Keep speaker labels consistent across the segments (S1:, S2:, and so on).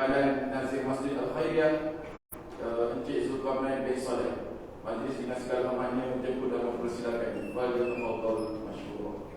S1: Timbalan Nazir Masjid Al-Khairiyah Encik Zulkarnain bin Saleh. Majlis dengan segala hormatnya menjemput dan mempersilakan. Wa'alaikumsalam masyhur.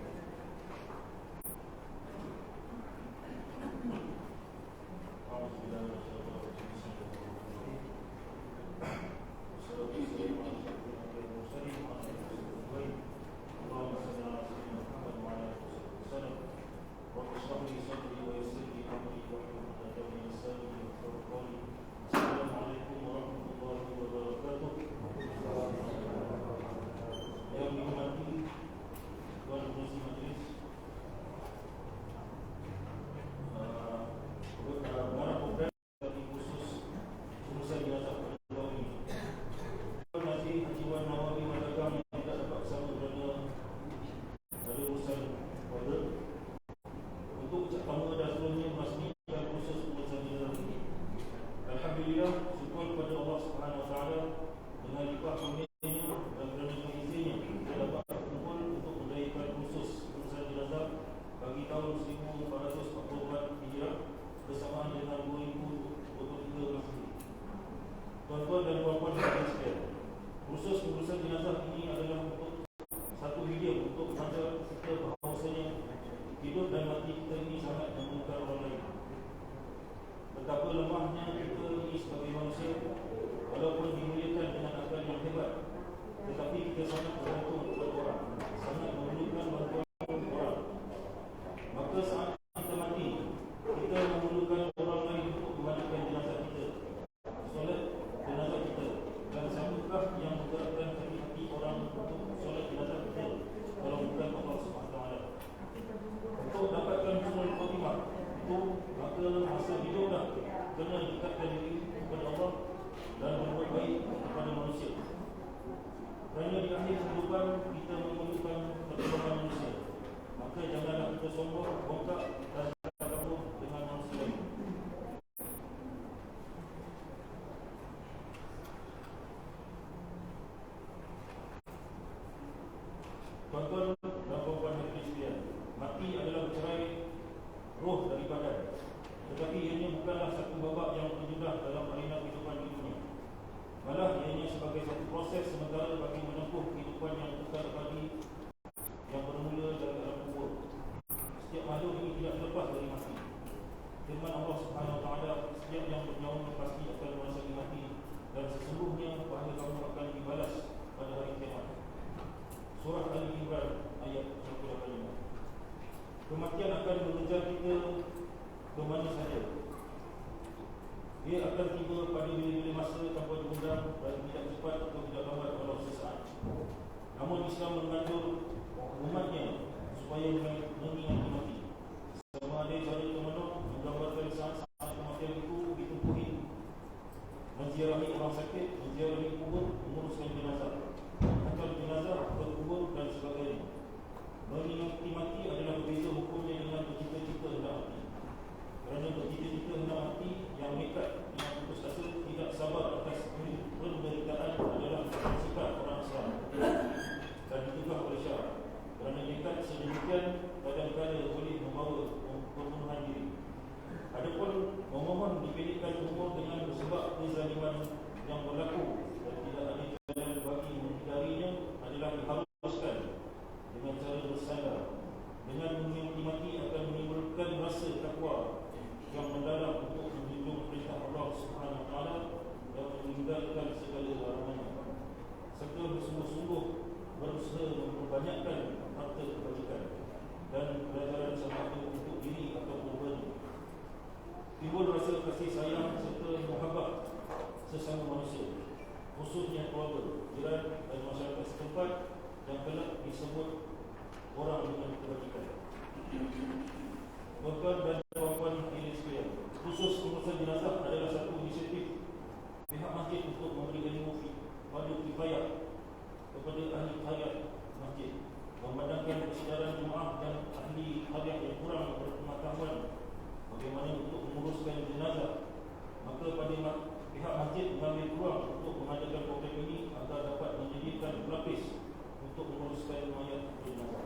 S2: Tuan-tuan dan puan-puan hadirin sekalian, mati adalah bercerai roh dari badan. Tetapi ianya bukanlah satu babak yang terjedah dalam arena kehidupan di dunia. Malah ianya sebagai satu proses sementara bagi menempuh kehidupan yang kekal abadi yang bermula dari alam kubur. Setiap makhluk ini tidak terlepas dari mati. Firman Allah Subhanahu Wa Taala, setiap yang bernyawa pasti akan merasai mati, dan sesungguhnya pahala kamu akan dibalas pada hari kiamat. Surah Al-Imran ayat 185. Kematian akan mengejar kita ke mana saja. Ia akan tiba pada bila-bila masa tanpa diundang, dan tidak cepat atau tidak lambat walau sesaat. Namun Islam mengatur umatnya supaya mengingati mati. Sama ada cara menolong menggambarkan saat-saat kematian itu ditempuhi, menziarahi orang sakit, menziarahi kubur, menguruskan jenazah, hantar jenazah ke kubur dan sebagainya. Mengingati mati adalah berbeza hukumnya dengan bercita-cita hendak mati. Kerana bercita-cita hendak mati yang nekat, yang putus asa, tidak sabar atas penderitaan adalah sifat orang Islam dan ditegah oleh syarak. Kerana nekat sedemikian kadang-kadang boleh membawa pembunuhan diri. Adapun memohon dipendekkan umur dengan sebab kezaliman yang berlaku dan tidak ada jalan bagi menghindarinya adalah diharuskan dengan cara bersandar. Dengan mengingati mati akan menimbulkan rasa takwa yang mendalam untuk menjunjung perintah Allah Subhanahu Wa Taala dan meninggalkan segala larangannya, serta bersungguh-sungguh berusaha memperbanyakkan harta kebajikan dan pelajaran sama ada untuk diri ataupun berbani. Timbul rasa kasih sayang serta muhabbat sesama manusia, khususnya keluarga, jiran dan masyarakat setempat yang kelak disebut orang dengan kebajikan. Tuan-tuan dan puan-puan hadirin sekalian, khusus pengurusan jenazah adalah satu inisiatif pihak masjid untuk memberi ilmu fardu kifayah kepada ahli khayat masjid, memandangkan kesedaran jemaah dan ahli khayat yang kurang berpengetahuan bagaimana untuk menguruskan jenazah. Maka pada pihak masjid mengambil peluang untuk mengadakan program ini agar dapat menjadikan pelapis untuk menguruskan mayat jenazah.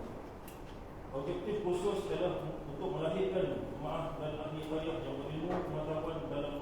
S2: Objektif khusus adalah untuk melahirkan jemaah dan ahli khayat yang berilmu pengetahuan dalam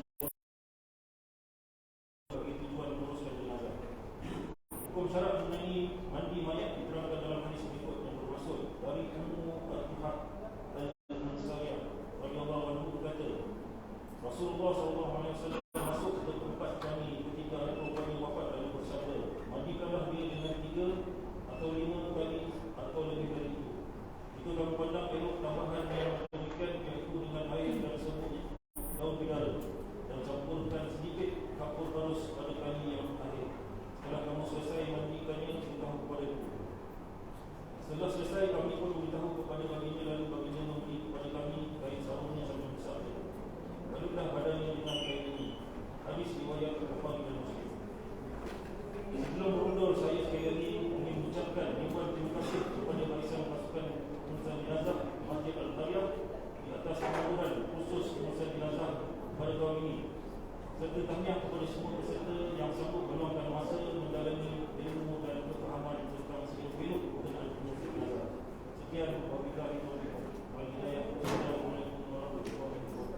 S2: Rasulullah SAW masuk ke tempat kami ketika kami wafat lalu bersabda, mandikanlah dia dengan 3 atau 5 kali atau lebih dari itu. Jika kamu pandang elok tambahan yang demikian, iaitu dengan air dan serbuk daun bidara, dan campurkan sedikit kapur halus pada kami yang akhir. Setelah kamu selesai mandikannya, beritahu kepada itu. Setelah selesai, kami pun beritahu kepada baginda, lalu baginda memberi kepada kami kain sarungnya sampai besar. Balutlah badannya dengan kain ini. Hadis riwayat Bukhari dan Muslim. Sebelum berundur, saya sekali lagi ingin mengucapkan ribuan terima kasih kepada barisan pasukan pengurusan jenazah Masjid Al-Qaryah di atas pengumuman khusus pengurusan jenazah pada tahun ini, serta tahniah kepada semua peserta yang sanggup meluangkan masa mendalami ilmu dan kefahaman tentang seluk-beluk berkenaan pengurusan jenazah. Sekian, wabillahi taufiq wal hidayah. Wassalamualaikum warahmatullahi wabarakatuh.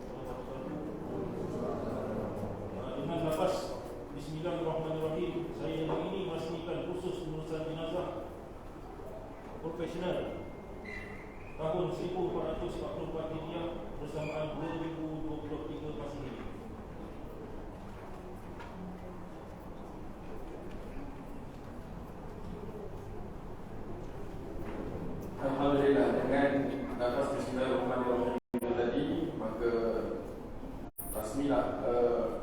S2: Dengan lafaz Bismillahirrahmanirrahim, saya hari ini meresmikan khusus pengurusan jenazah profesional tahun 1444 Hijriah bersamaan 2023 Masehi.
S1: Alhamdulillah, dengan nafas Bismillahirrahmanirrahim tadi, maka rasmilah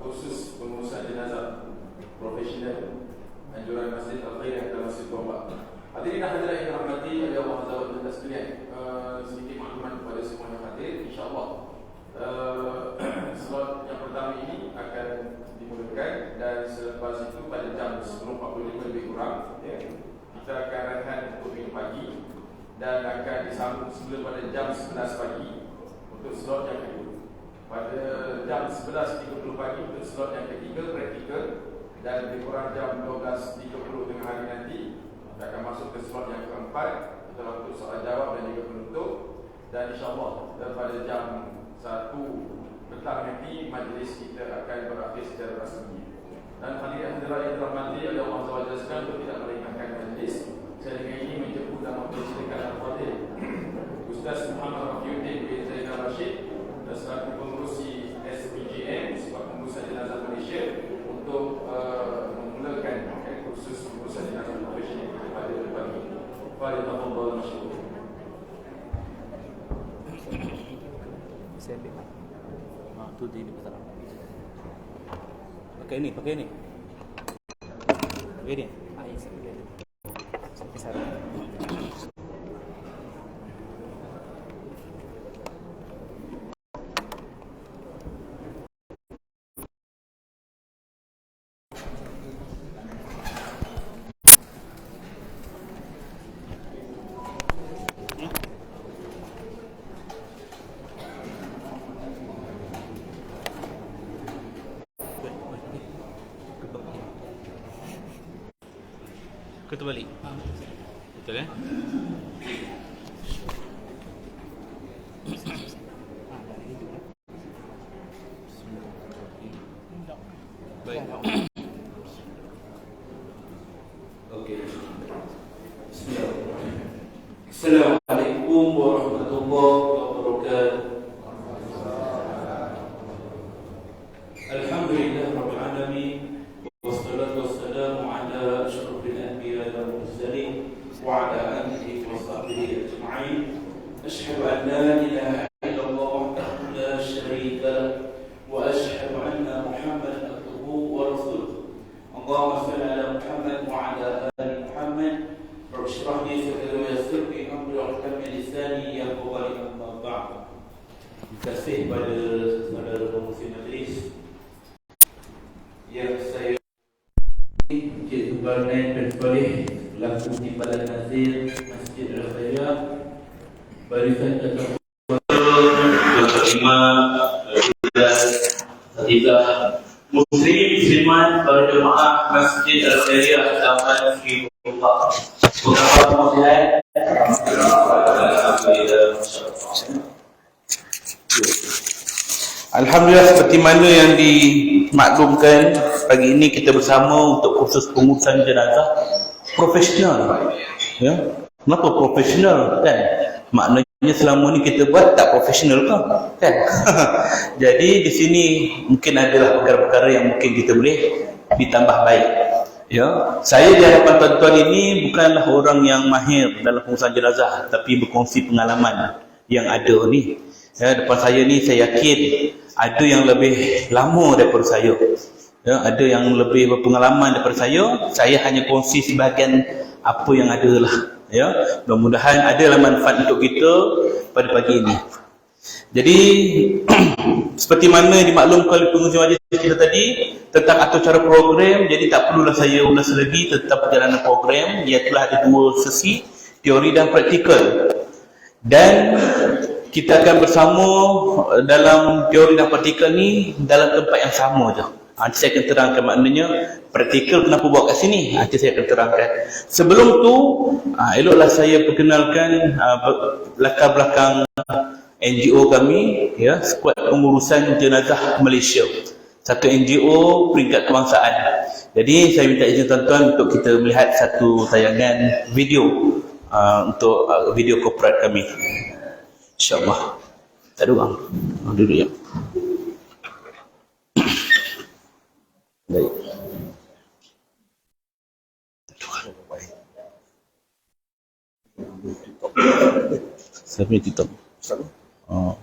S1: khusus pengurusan jenazah profesional anjuran Masjid Al-Qaryah dan Masjid Gombak. Hadirin dan hadirat yang dirahmati oleh Allah Azza wa Jalla sekalian, sedikit maklumat kepada semua yang hadir, insya-Allah. Slot yang pertama ini akan dimulakan, dan selepas itu pada jam 10.45 lebih kurang, kita akan rehat untuk minum pagi, dan akan disambung semula pada jam 11 pagi untuk slot yang kedua. Pada jam 11.30 pagi untuk slot yang ketiga, praktikal, dan lebih kurang jam 12.30 tengah hari nanti kita akan masuk ke slot yang keempat, itulah untuk soal jawab dan juga penutup. Dan insyaAllah pada jam 1 petang nanti majlis kita akan berakhir secara rasmi. Dan hadirin hadirat yang dirahmati oleh Allah SWT sekalian, untuk tidak merintahkan majlis, saya dengan ini menjemput dan mempersilakan Al-Fadhil Ustaz Muhammad Rafiuddin bin Zainal Rashid selaku pengurusi SPJM, sebab pengurusan jenazah Malaysia, untuk memulakan kursus pengurusan jenazah profesional kita pada pagi. Fadhil masyhur.
S3: Saya ambil. Tu di besar. Pakai ni. Pakai ni. Air sikit. Besar. Kita balik. Betul eh? Baik.
S4: Okey. Assalamualaikum warahmatullahi wabarakatuh. Alhamdulillah rabbil alamin. Wassalatu wassalamu ala asyrafil anbiya wal mursalin wa ala alihi wa sahbihi ajma'in. Asyhadu an la ilaha illallah wahdahu la syarika lahu wa asyhadu anna Muhammadan abduhu wa rasuluh. Allahumma shalli ala Muhammad wa ala ali Muhammad. Rabbi shrah li sadri wa yassir li amri wahlul 'uqdatam min lisani yafqahu qawli. Terima kasih kepada saudara pengurusi majlis yang saya Encik Zulkarnain bin Saleh selaku Timbalan Nazir Masjid Al-Qaryah, barisan Datuk Imam Hadidah Musliman para jemaah Masjid Al-Qaryah Taman Sri Muhammad.
S5: Alhamdulillah, seperti mana yang dimaklumkan, pagi ini kita bersama untuk kursus pengurusan jenazah profesional. Ya, kenapa profesional kan? Maknanya selama ni kita buat tak profesional kan? Jadi di sini mungkin adalah perkara-perkara yang mungkin kita boleh ditambah baik. Ya, saya di hadapan tuan-tuan ini bukanlah orang yang mahir dalam pengurusan jenazah, tapi berkongsi pengalaman yang ada ni. Ya, depan saya ni saya yakin ada yang lebih lama daripada saya. Ya, ada yang lebih berpengalaman daripada saya. Saya hanya kongsi sebahagian apa yang ada lah. Ya, mudah-mudahan adalah manfaat untuk kita pada pagi ini. Jadi seperti mana dimaklumkan oleh pengurusi majlis kita tadi tentang atur cara program, jadi tak perlulah saya ulas lagi tentang perjalanan program. Ia telah ada 2 sesi, teori dan praktikal. Dan kita akan bersama dalam teori dan praktikal ni dalam tempat yang sama je. Nanti saya akan terangkan maknanya praktikal kenapa buat kat sini. Nanti saya akan terangkan. Sebelum tu, eloklah saya perkenalkan belakang-belakang NGO kami, ya, Skuad Pengurusan Jenazah Malaysia. Satu NGO peringkat kebangsaan. Jadi saya minta izin tuan-tuan untuk kita melihat satu tayangan video untuk video korporat kami. InsyaAllah. Tak ada orang. Duduk ya. Baik. Saya punya TikTok. Oh.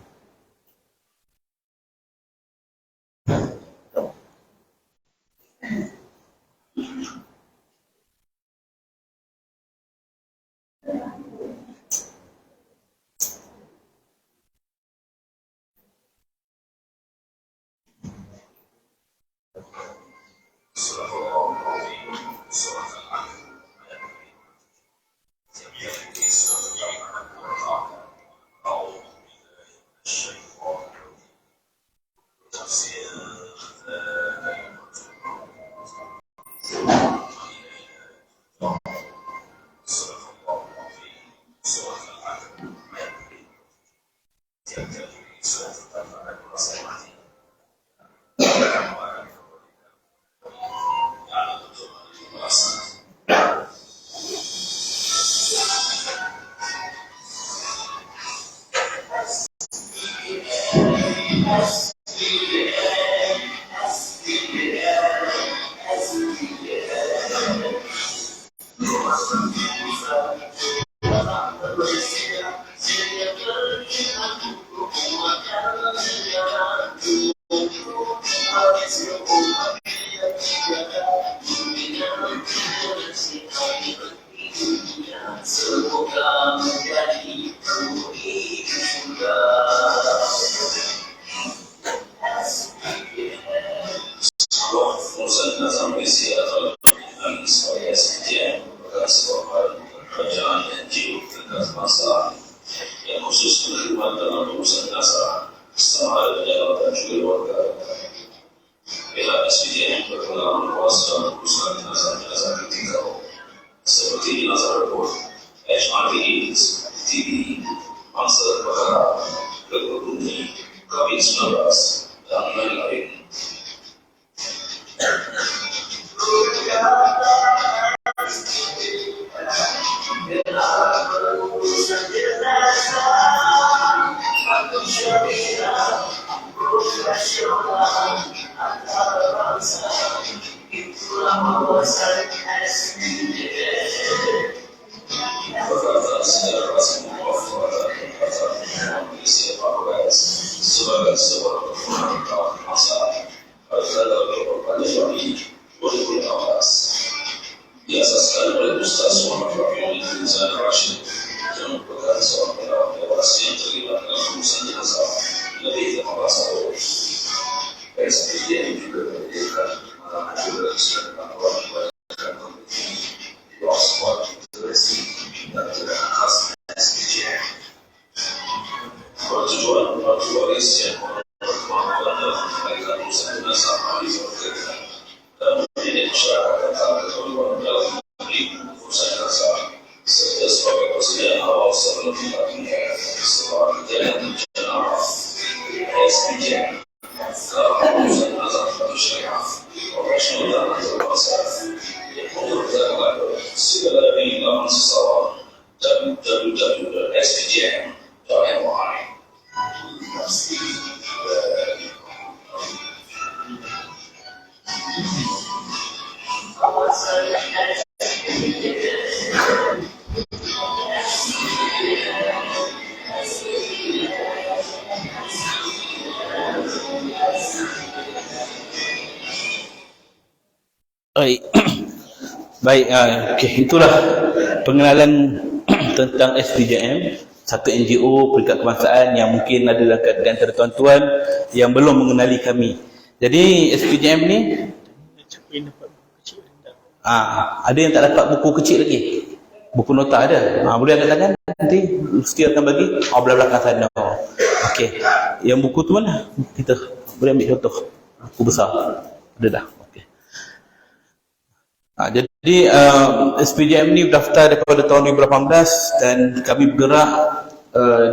S5: Baik. Baik, okey, itulah pengenalan tentang SPJM, satu NGO peringkat kebangsaan yang mungkin ada di antara tuan-tuan yang belum mengenali kami. Jadi SPJM ni ada yang tak dapat buku kecil lagi. Buku nota ada. Boleh angkat tangan nanti Ustaz akan bagi belah belakang sana. Okey. Yang buku tu mana? Kita boleh ambil contoh. Buku besar. Ada dah. Okey. Jadi SPJM ni berdaftar daripada tahun 2018 dan kami bergerak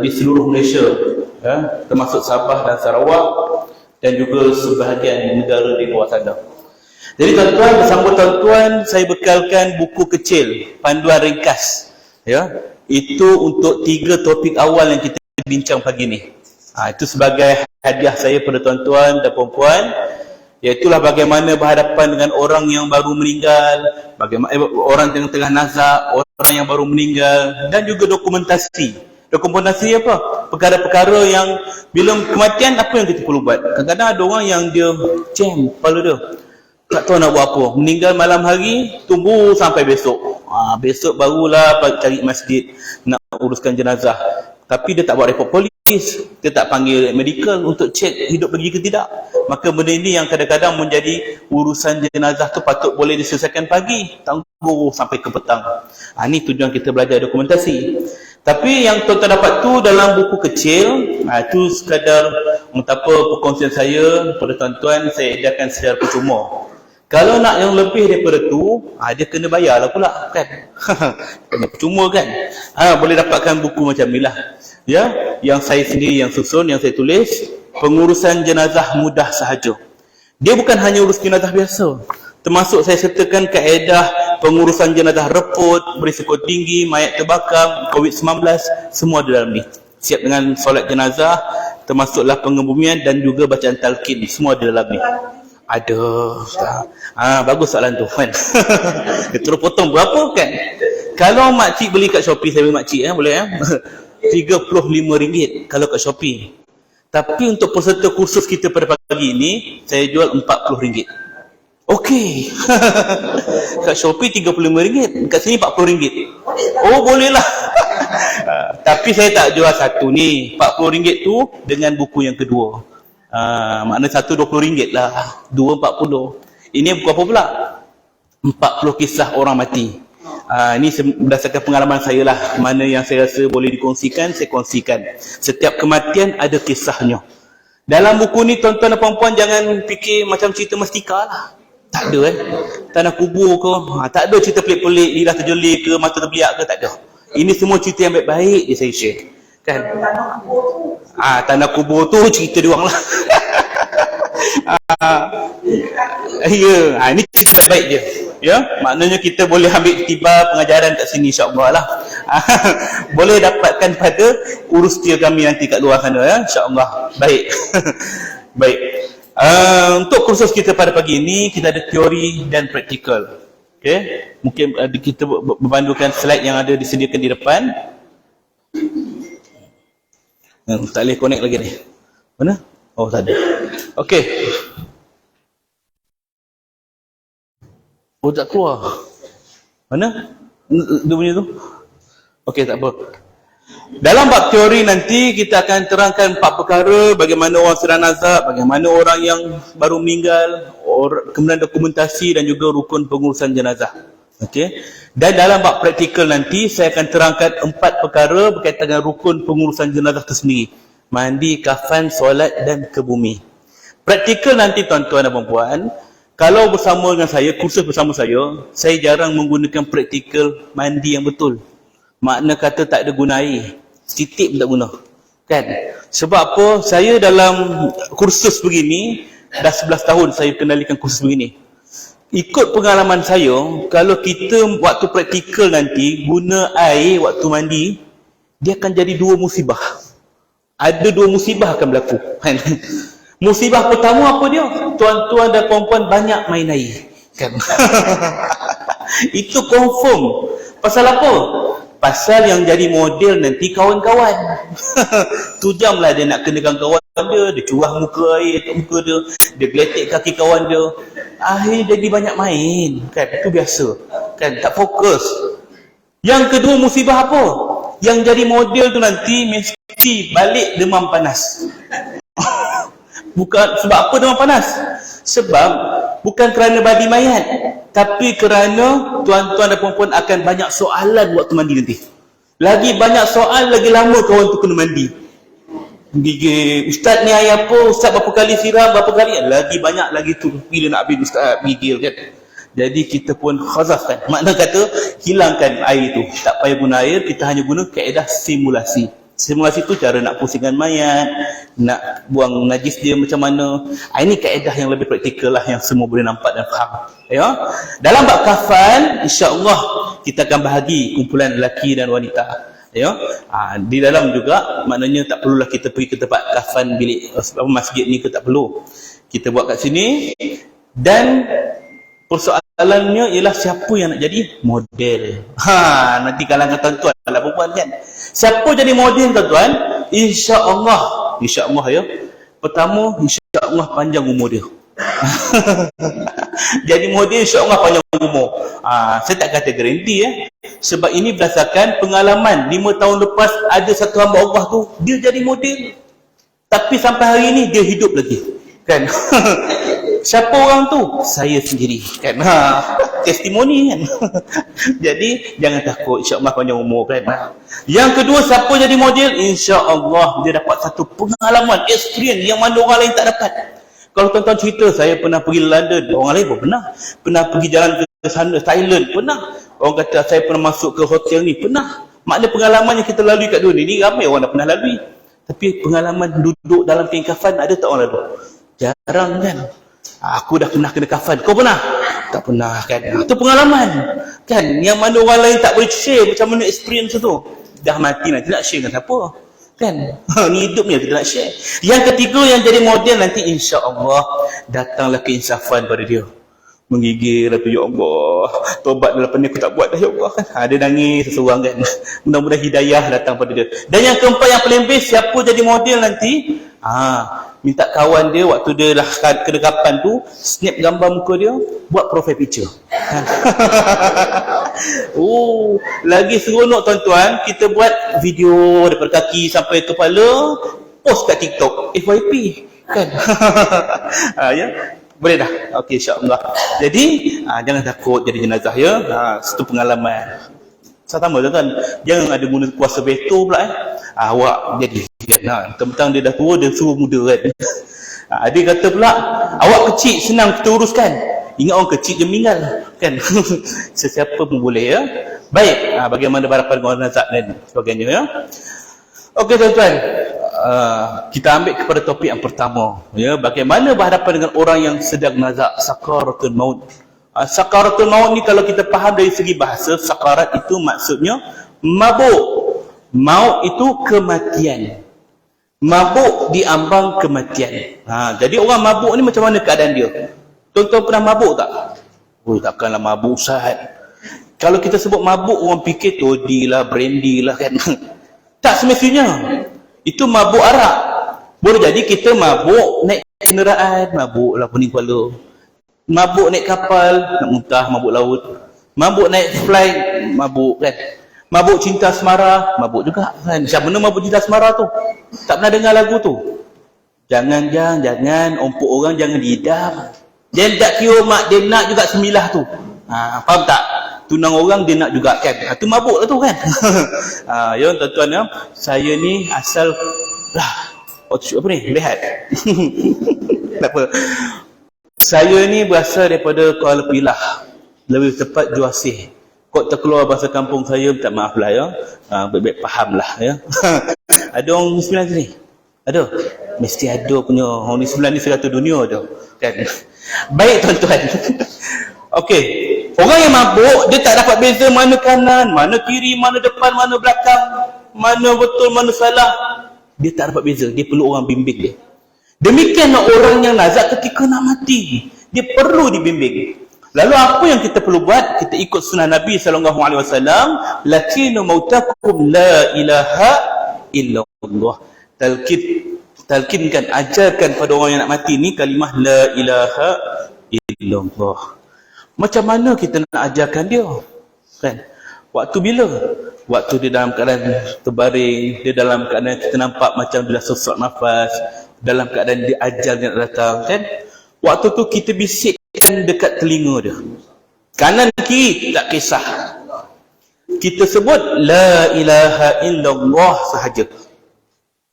S5: di seluruh Malaysia, termasuk Sabah dan Sarawak dan juga sebahagian negara di luar sana. Jadi tuan-tuan, bersama tuan-tuan saya bekalkan buku kecil, panduan ringkas. Itu untuk 3 topik awal yang kita bincang pagi ni. Itu sebagai hadiah saya pada tuan-tuan dan puan-puan. Iaitulah bagaimana berhadapan dengan orang yang baru meninggal, bagaimana orang yang tengah nazak, orang yang baru meninggal, dan juga dokumentasi. Dokumentasi apa? Perkara-perkara yang bila kematian apa yang kita perlu buat. Kadang-kadang ada orang yang dia jam kepala dia, tak tahu nak buat apa. Meninggal malam hari, tunggu sampai besok. Besok barulah cari masjid nak uruskan jenazah. Tapi dia tak buat report polis, dia tak panggil medical untuk cek hidup lagi ke tidak. Maka benda ini yang kadang-kadang menjadi urusan jenazah tu patut boleh diselesaikan pagi, tunggu sampai ke petang. Ini tujuan kita belajar dokumentasi. Tapi yang tuan-tuan dapat tu dalam buku kecil, itu sekadar perkongsian saya pada tuan-tuan, saya edarkan secara percuma. Kalau nak yang lebih daripada tu, dia kena bayar lah pula, kan? Kena percuma, kan? Boleh dapatkan buku macam ni lah. Yang saya sendiri yang susun, yang saya tulis, pengurusan jenazah mudah sahaja. Dia bukan hanya urus jenazah biasa. Termasuk saya sertakan kaedah pengurusan jenazah reput, berisiko tinggi, mayat terbakar, COVID-19, semua di dalam ni. Siap dengan solat jenazah, termasuklah pengebumian dan juga bacaan talqin, semua di dalam ni. Ada. Bagus soalan tu, kan? Dia terus potong berapa, kan? Kalau makcik beli kat Shopee, saya beli makcik, boleh RM35 kalau kat Shopee. Tapi untuk peserta kursus kita pada pagi ini, saya jual RM40. Okey. Kat Shopee RM35, kat sini RM40. Oh, boleh lah. Tapi saya tak jual satu ni. RM40 tu dengan buku yang kedua. Makna satu RM20 lah, dua RM40. Ini buku apa pula? 40 kisah orang mati. Ini berdasarkan pengalaman saya lah. Mana yang saya rasa boleh dikongsikan, saya kongsikan. Setiap kematian ada kisahnya. Dalam buku ni tuan-tuan dan puan-puan jangan fikir macam cerita Mestika lah. Tak ada tanah kubur ke, tak ada cerita pelik-pelik, lidah terjelik ke, mata terbiak ke, tak ada. Ini semua cerita yang baik-baik je saya share, kan? Tanah kubur tu cerita diorang lah. Ini cerita baik je. Maknanya kita boleh ambil tiba pengajaran kat sini, insya-Allah lah. Boleh dapatkan pada urus dia kami nanti kat luar sana, insya-Allah. Baik. Baik. Untuk kursus kita pada pagi ini, kita ada teori dan praktikal. Okay? Mungkin kita berpandukan slide yang ada disediakan di depan. Tak boleh connect lagi ni. Mana? Oh, tak ada. Okey. Oh, tak keluar. Mana? Dia punya tu? Okey, tak apa. Dalam bab teori nanti kita akan terangkan 4 perkara, bagaimana orang sedang nazak, bagaimana orang yang baru meninggal, kemudian dokumentasi dan juga rukun pengurusan jenazah. Okey. Dan dalam bab praktikal nanti saya akan terangkan 4 perkara berkaitan dengan rukun pengurusan jenazah itu sendiri. Mandi, kafan, solat dan ke bumi. Praktikal nanti tuan-tuan dan puan-puan, kalau bersama dengan saya, kursus bersama saya jarang menggunakan praktikal mandi yang betul. Makna kata tak ada guna air. Setitik pun tak guna. Kan? Sebab apa? Saya dalam kursus begini, dah 11 tahun saya kendalikan kursus begini. Ikut pengalaman saya, kalau kita waktu praktikal nanti, guna air waktu mandi, dia akan jadi 2 musibah. Ada 2 musibah akan berlaku. Kan? Musibah pertama apa dia? tuan-tuan dan puan-puan banyak main air. Kan? Itu confirm. Pasal apa? Pasal yang jadi model nanti kawan-kawan. Tu jamlah dia nak kenakan kawan dia curah muka air kat muka dia geletek kaki kawan dia. Akhirnya jadi banyak main. Kan? Itu biasa. Kan? Tak fokus. Yang kedua musibah apa? Yang jadi model tu nanti mesti balik demam panas. Bukan sebab apa demam panas? Sebab bukan kerana badi mayat, tapi kerana tuan-tuan dan puan-puan akan banyak soalan waktu mandi nanti. Lagi banyak soal, lagi lama kawan tu kena mandi. Gigil, ustaz ni air apa? Ustaz berapa kali siram? Berapa kali? Lagi banyak lagi tu. Bila nak habis ustaz gigil kan? Jadi kita pun khazaf kan. Makna kata hilangkan air tu. Tak payah guna air, kita hanya guna kaedah simulasi. Simulasi tu cara nak pusingkan mayat, nak buang najis dia macam mana. Ini kaedah yang lebih praktikal lah, yang semua boleh nampak dan faham. Ya? Dalam bab kafan, insya-Allah kita akan bahagi kumpulan lelaki dan wanita. Ya? Di dalam juga maknanya tak perlulah kita pergi ke tempat kafan bilik masjid ni ke, tak perlu. Kita buat kat sini. Dan persoalannya ialah siapa yang nak jadi model. Nanti kalangan tuan-tuan lah perempuan kan. Siapa jadi model tuan-tuan? Insya-Allah ya. Pertama, insya-Allah panjang umur dia. Jadi model insya-Allah panjang umur. Saya tak kata garanti sebab ini berdasarkan pengalaman. 5 tahun lepas ada satu hamba Allah tu, dia jadi model. Tapi sampai hari ni dia hidup lagi. Kan? Siapa orang tu? Saya sendiri. Kan? Testimoni kan? Jadi jangan takut, insya-Allah panjang umur kan. Yang kedua, siapa jadi model? Insya-Allah dia dapat satu pengalaman, experience yang mana orang lain tak dapat. Kalau tuan-tuan cerita, saya pernah pergi London, orang lain pun pernah pergi jalan ke sana Thailand, pernah. Orang kata saya pernah masuk ke hotel ni, pernah. Makna pengalaman yang kita lalui kat dunia ni ramai orang dah pernah lalui. Tapi pengalaman duduk dalam kain kafan ada tak orang lalu? Jarang kan. Aku dah pernah kena kafan. Kau pernah? Tak pernah kan. Itu pengalaman kan, yang mana orang lain tak boleh share macam mana experience tu. Dah mati nanti nak share dengan siapa kan? Ni hidup ni kita nak share. Yang ketiga yang jadi model nanti, insya-Allah datanglah keinsafan pada dia. Menggigil tu, ya Allah, tobat lepas ni aku tak buat dah ya Allah kan. Dia nangis seseorang kan. Mudah-mudahan hidayah datang pada dia. Dan yang keempat yang paling best, siapa jadi model nanti? Minta kawan dia waktu dia dah kena kapan tu, snap gambar muka dia, buat profile picture. Lagi seronok tuan-tuan, kita buat video daripada kaki sampai kepala, post kat TikTok, FYP kan. Ya, boleh dah. Okey, insya-Allah. Jadi jangan takut jadi jenazah ya. Satu pengalaman. Sama tuan-tuan, jangan ada guna kuasa veto pula awak jadi kan. Tentang dia dah tua, dia suruh muda kan. Dia kata pula, awak kecil senang kita uruskan. Ingat orang kecil dia meninggal kan. Sesiapa pun boleh ya. Baik, bagaimana harapan orang nazak dan sebagainya ya. Okey tuan-tuan, kita ambil kepada topik yang pertama ya, bagaimana berhadapan dengan orang yang sedang nazak, sakaratul maut. Sakaratul maut ni kalau kita faham dari segi bahasa, sakarat itu maksudnya mabuk. Maut itu kematian. Mabuk diambang kematian. Jadi orang mabuk ni macam mana keadaan dia? Tuan-tuan pernah mabuk tak? Takkanlah mabuk Ustaz. Kalau kita sebut mabuk, orang fikir toddy lah, brandy lah kan. Tak semestinya. Itu mabuk arak. Boleh jadi kita mabuk naik kenderaan, mabuk lah pening kepala. Mabuk naik kapal, nak muntah, mabuk laut. Mabuk naik flight, mabuk kan. Mabuk cinta asmara, mabuk juga kan. Macam mana mabuk cinta asmara tu? Tak pernah dengar lagu tu? Jangan, ompok orang jangan diidam. Dia tak kira mak, dia nak juga semilah tu. Faham tak? Tunang orang dia nak juga kan. Tu mabuk lah tu kan. Ya tuan-tuan ya, saya ni asal apa ni? Rehat. Tak apa. Saya ni berasal daripada Kuala Pilah. Lebih tepat Juasih. Kok terkeluar bahasa kampung saya, minta maaf lah ya. Baik-baik faham lah ya. Ada orang Muslim sini? Ada? Mesti ada punya. Orang Islam ni serata dunia ada. Kan? Baik tuan-tuan. Okey. Orang yang mabuk, dia tak dapat beza mana kanan, mana kiri, mana depan, mana belakang, mana betul, mana salah. Dia tak dapat beza. Dia perlu orang bimbing dia. Demikianlah orang yang nazak ketika nak mati. Dia perlu dibimbing. Lalu apa yang kita perlu buat? Kita ikut sunnah Nabi SAW. Lakinu mautakum la ilaha illallah. Talkinkan, ajarkan pada orang yang nak mati ni kalimah la ilaha illallah. Macam mana kita nak ajarkan dia? Kan? Waktu bila? Waktu dia dalam keadaan terbaring, dia dalam keadaan kita nampak macam dia dah sesak nafas, dalam keadaan dia ajal dia nak datang, kan? Waktu tu kita bisikkan dekat telinga dia. Kanan kiri tak kisah. Kita sebut la ilaha illallah sahaja.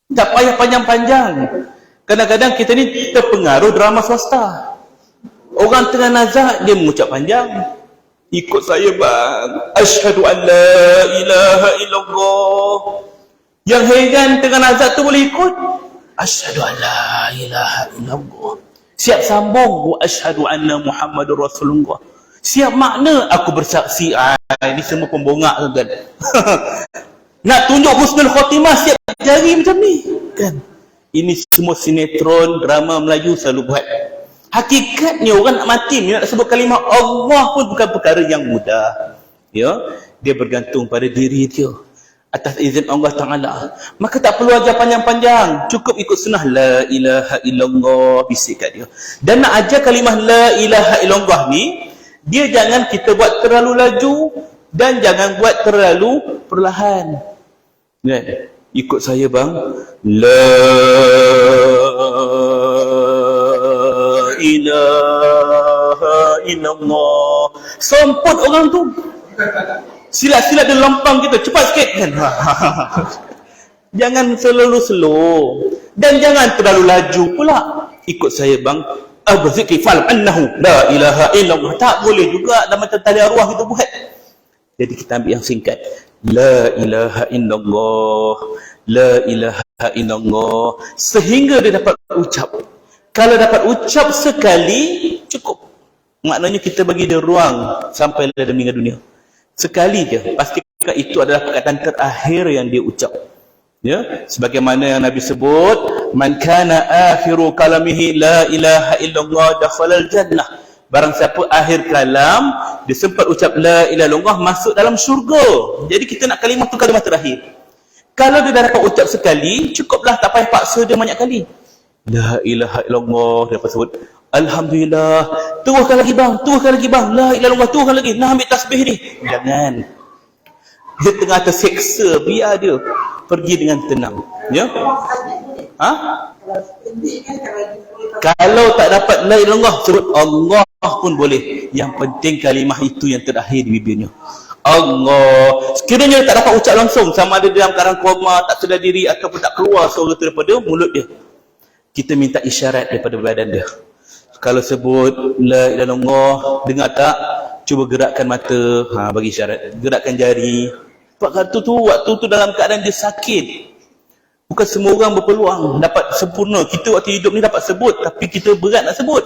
S5: Tak payah panjang-panjang. Kadang-kadang kita ni terpengaruh drama swasta. Orang tengah nazak, dia mengucap panjang. Ikut saya bang. Asyhadu an la ilaha illallah. Yang heran tengah nazak tu boleh ikut. Asyhadu an la ilaha illallah. Siap sambung. Wa asyhadu anna Muhammadur Rasulullah. Siap makna aku bersaksi. Ini semua pembongak kan. Nak tunjuk husnul khotimah siap jari macam ni kan. Ini semua sinetron, drama Melayu selalu buat. Hakikatnya orang nak mati ni nak sebut kalimah Allah pun bukan perkara yang mudah. Ya, dia bergantung pada diri dia atas izin Allah Taala. Maka tak perlu ajar panjang-panjang, cukup ikut sunnah la ilaha illallah, bisik kat dia. Dan nak ajar kalimah la ilaha illallah ni, dia jangan kita buat terlalu laju dan jangan buat terlalu perlahan. Kan? Ikut saya bang. La ilaha illallah. Sompot orang tu. Silat-silat dia lompang kita. Cepat sikit kan. Jangan selalu slow. Dan jangan terlalu laju pula. Ikut saya bang. Abzikri fa'lam annahu la ilaha illallah. Tak boleh juga dalam macam tali arwah kita buat. Jadi kita ambil yang singkat. La ilaha illallah. La ilaha illallah. Sehingga dia dapat ucap. Kalau dapat ucap sekali, cukup. Maknanya kita bagi dia ruang sampai dia meninggal dunia. Sekali je. Pastikan itu adalah perkataan terakhir yang dia ucap. Ya, sebagaimana yang Nabi sebut, man kana akhiru kalamihi la ilaha illallah dakhalal jannah. Barang siapa akhir kalam dia sempat ucap la ilaha illallah, masuk dalam syurga. Jadi kita nak kalimah tu kalimah terakhir. Kalau dia dah dapat ucap sekali, cukuplah, tak payah paksa dia banyak kali. La ilaha illallah, dia dapat sebut alhamdulillah. Teruskan lagi bang, teruskan lagi bang. La ilaha illallah, teruskan lagi. Nak ambil tasbih ni. Jangan. Dia tengah terseksa, biar dia pergi dengan tenang. Ya? Ha? Kalau tak dapat la ilaha illallah, sebut Allah pun boleh. Yang penting kalimah itu yang terakhir di bibirnya. Allah. Sekiranya tak dapat ucap langsung, sama ada dalam keadaan koma, tak sedar diri ataupun tak keluar suara itu daripada mulut dia, kita minta isyarat daripada badan dia. Kalau sebut la ilaha illallah, dengar tak? Cuba gerakkan mata, bagi isyarat. Gerakkan jari. Waktu tu dalam keadaan dia sakit. Bukan semua orang berpeluang dapat sempurna. Kita waktu hidup ni dapat sebut, tapi kita berat nak sebut.